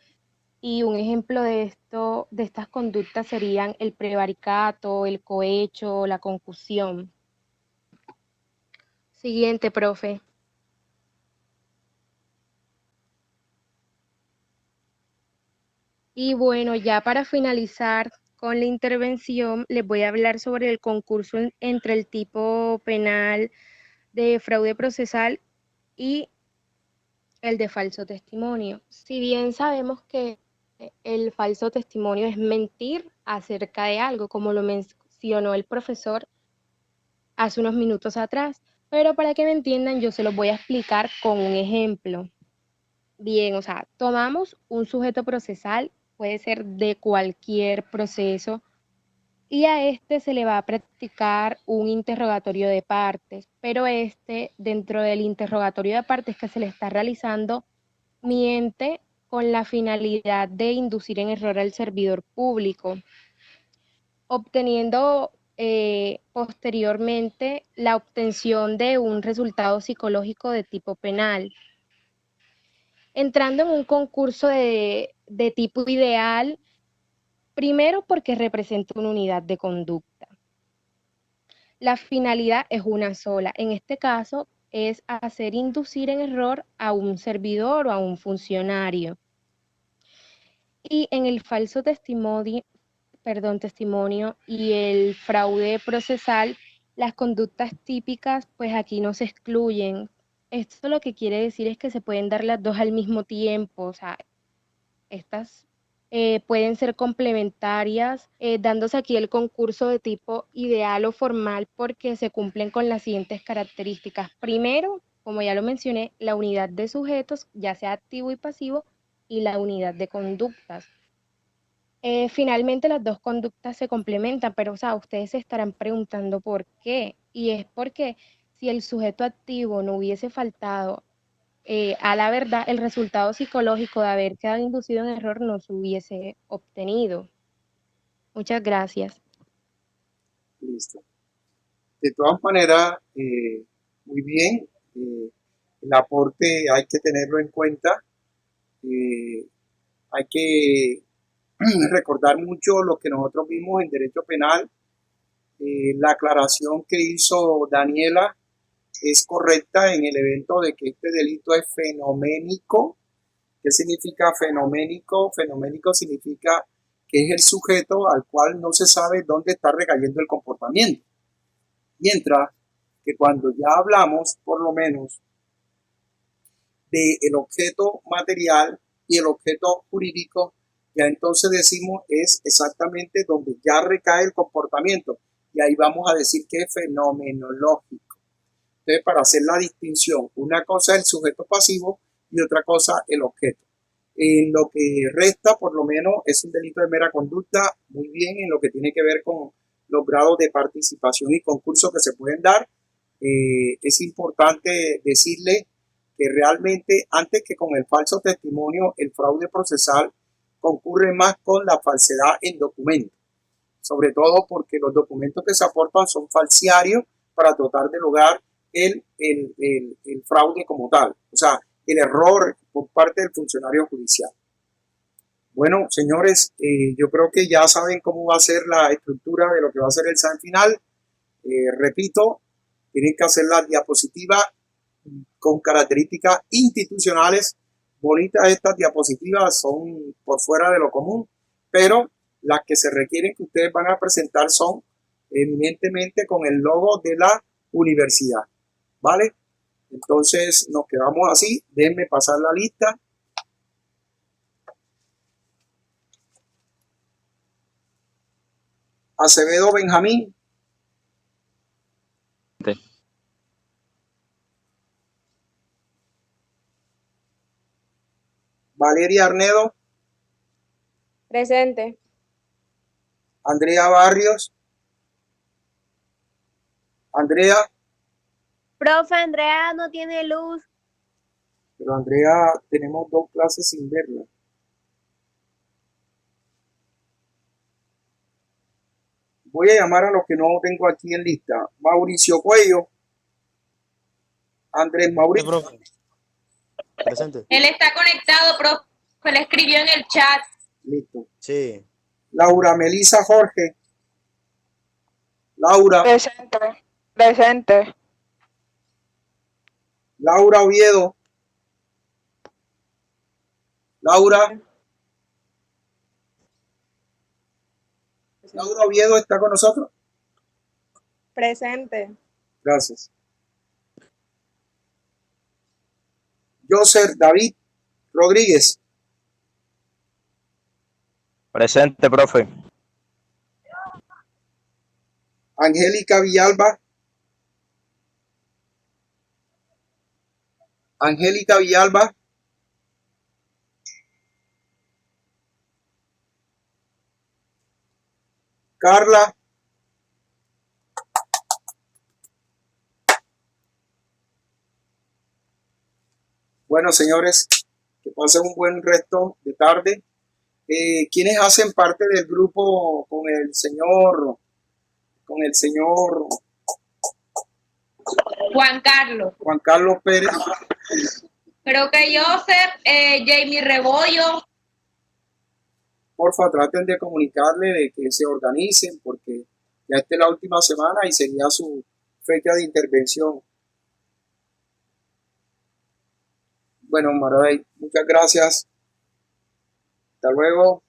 y un ejemplo de esto, de estas conductas serían el prevaricato, el cohecho, la concusión. Siguiente, profe. Y bueno, ya para finalizar con la intervención, les voy a hablar sobre el concurso entre el tipo penal de fraude procesal y el de falso testimonio. Si bien sabemos que el falso testimonio es mentir acerca de algo, como lo mencionó el profesor hace unos minutos atrás, pero para que me entiendan, yo se los voy a explicar con un ejemplo. Bien, o sea, tomamos un sujeto procesal, puede ser de cualquier proceso, y a este se le va a practicar un interrogatorio de partes, pero dentro del interrogatorio de partes que se le está realizando, miente con la finalidad de inducir en error al servidor público, obteniendo posteriormente la obtención de un resultado psicológico de tipo penal. entrando en un concurso de tipo ideal, primero porque representa una unidad de conducta. La finalidad es una sola. En este caso es hacer inducir en error a un servidor o a un funcionario. Y en el falso testimonio y el fraude procesal, las conductas típicas, pues aquí no se excluyen. Esto lo que quiere decir es que se pueden dar las dos al mismo tiempo, o sea, estas pueden ser complementarias, dándose aquí el concurso de tipo ideal o formal porque se cumplen con las siguientes características. Primero, como ya lo mencioné, la unidad de sujetos, ya sea activo y pasivo, y la unidad de conductas. Finalmente las dos conductas se complementan, pero o sea, ustedes se estarán preguntando por qué. Y es porque si el sujeto activo no hubiese faltado a la verdad, el resultado psicológico de haber quedado inducido en error no se hubiese obtenido. Muchas gracias. Listo. De todas maneras, muy bien. El aporte hay que tenerlo en cuenta. Hay que recordar mucho lo que nosotros vimos en derecho penal. La aclaración que hizo Daniela es correcta en el evento de que este delito es fenoménico. ¿Qué significa fenoménico? Fenoménico significa que es el sujeto al cual no se sabe dónde está recayendo el comportamiento. Mientras que cuando ya hablamos, por lo menos, del objeto material y el objeto jurídico, ya entonces decimos es exactamente donde ya recae el comportamiento. Y ahí vamos a decir que es fenomenológico. Entonces, para hacer la distinción, una cosa es el sujeto pasivo y otra cosa el objeto. En lo que resta, por lo menos, es un delito de mera conducta, muy bien, en lo que tiene que ver con los grados de participación y concurso que se pueden dar. Es importante decirle que realmente, antes que con el falso testimonio, el fraude procesal concurre más con la falsedad en documentos, sobre todo porque los documentos que se aportan son falsiarios para tratar de lograr el fraude como tal, o sea, el error por parte del funcionario judicial. Bueno, señores, yo creo que ya saben cómo va a ser la estructura de lo que va a ser el examen final. Repito, tienen que hacer la diapositiva con características institucionales. Bonitas estas diapositivas, son por fuera de lo común, pero las que se requieren que ustedes van a presentar son eminentemente con el logo de la universidad, ¿vale? Entonces nos quedamos así. Déjenme pasar la lista. Acevedo Benjamín. Sí. Valeria Arnedo. Presente. Andrea Barrios. Andrea. Profe, Andrea no tiene luz. Pero Andrea, tenemos 2 clases sin verla. Voy a llamar a los que no tengo aquí en lista. Mauricio Cuello. Andrés Mauricio. Sí, presente. Él está conectado, profe, le escribió en el chat. Listo. Sí. Laura Melisa Jorge. Laura. Presente. Presente. Laura Oviedo. Laura. Laura Oviedo está con nosotros. Presente. Gracias. Joseph David Rodríguez. Presente, profe. Angélica Villalba. Angélica Villalba. Carla. Bueno, señores, que pasen un buen resto de tarde. ¿Quiénes hacen parte del grupo con el señor Juan Carlos. Juan Carlos Pérez? Creo que Joseph, Jamie Rebollo. Porfa, traten de comunicarle de que se organicen porque ya esta es la última semana y sería su fecha de intervención. Bueno, Maraday, muchas gracias. Hasta luego.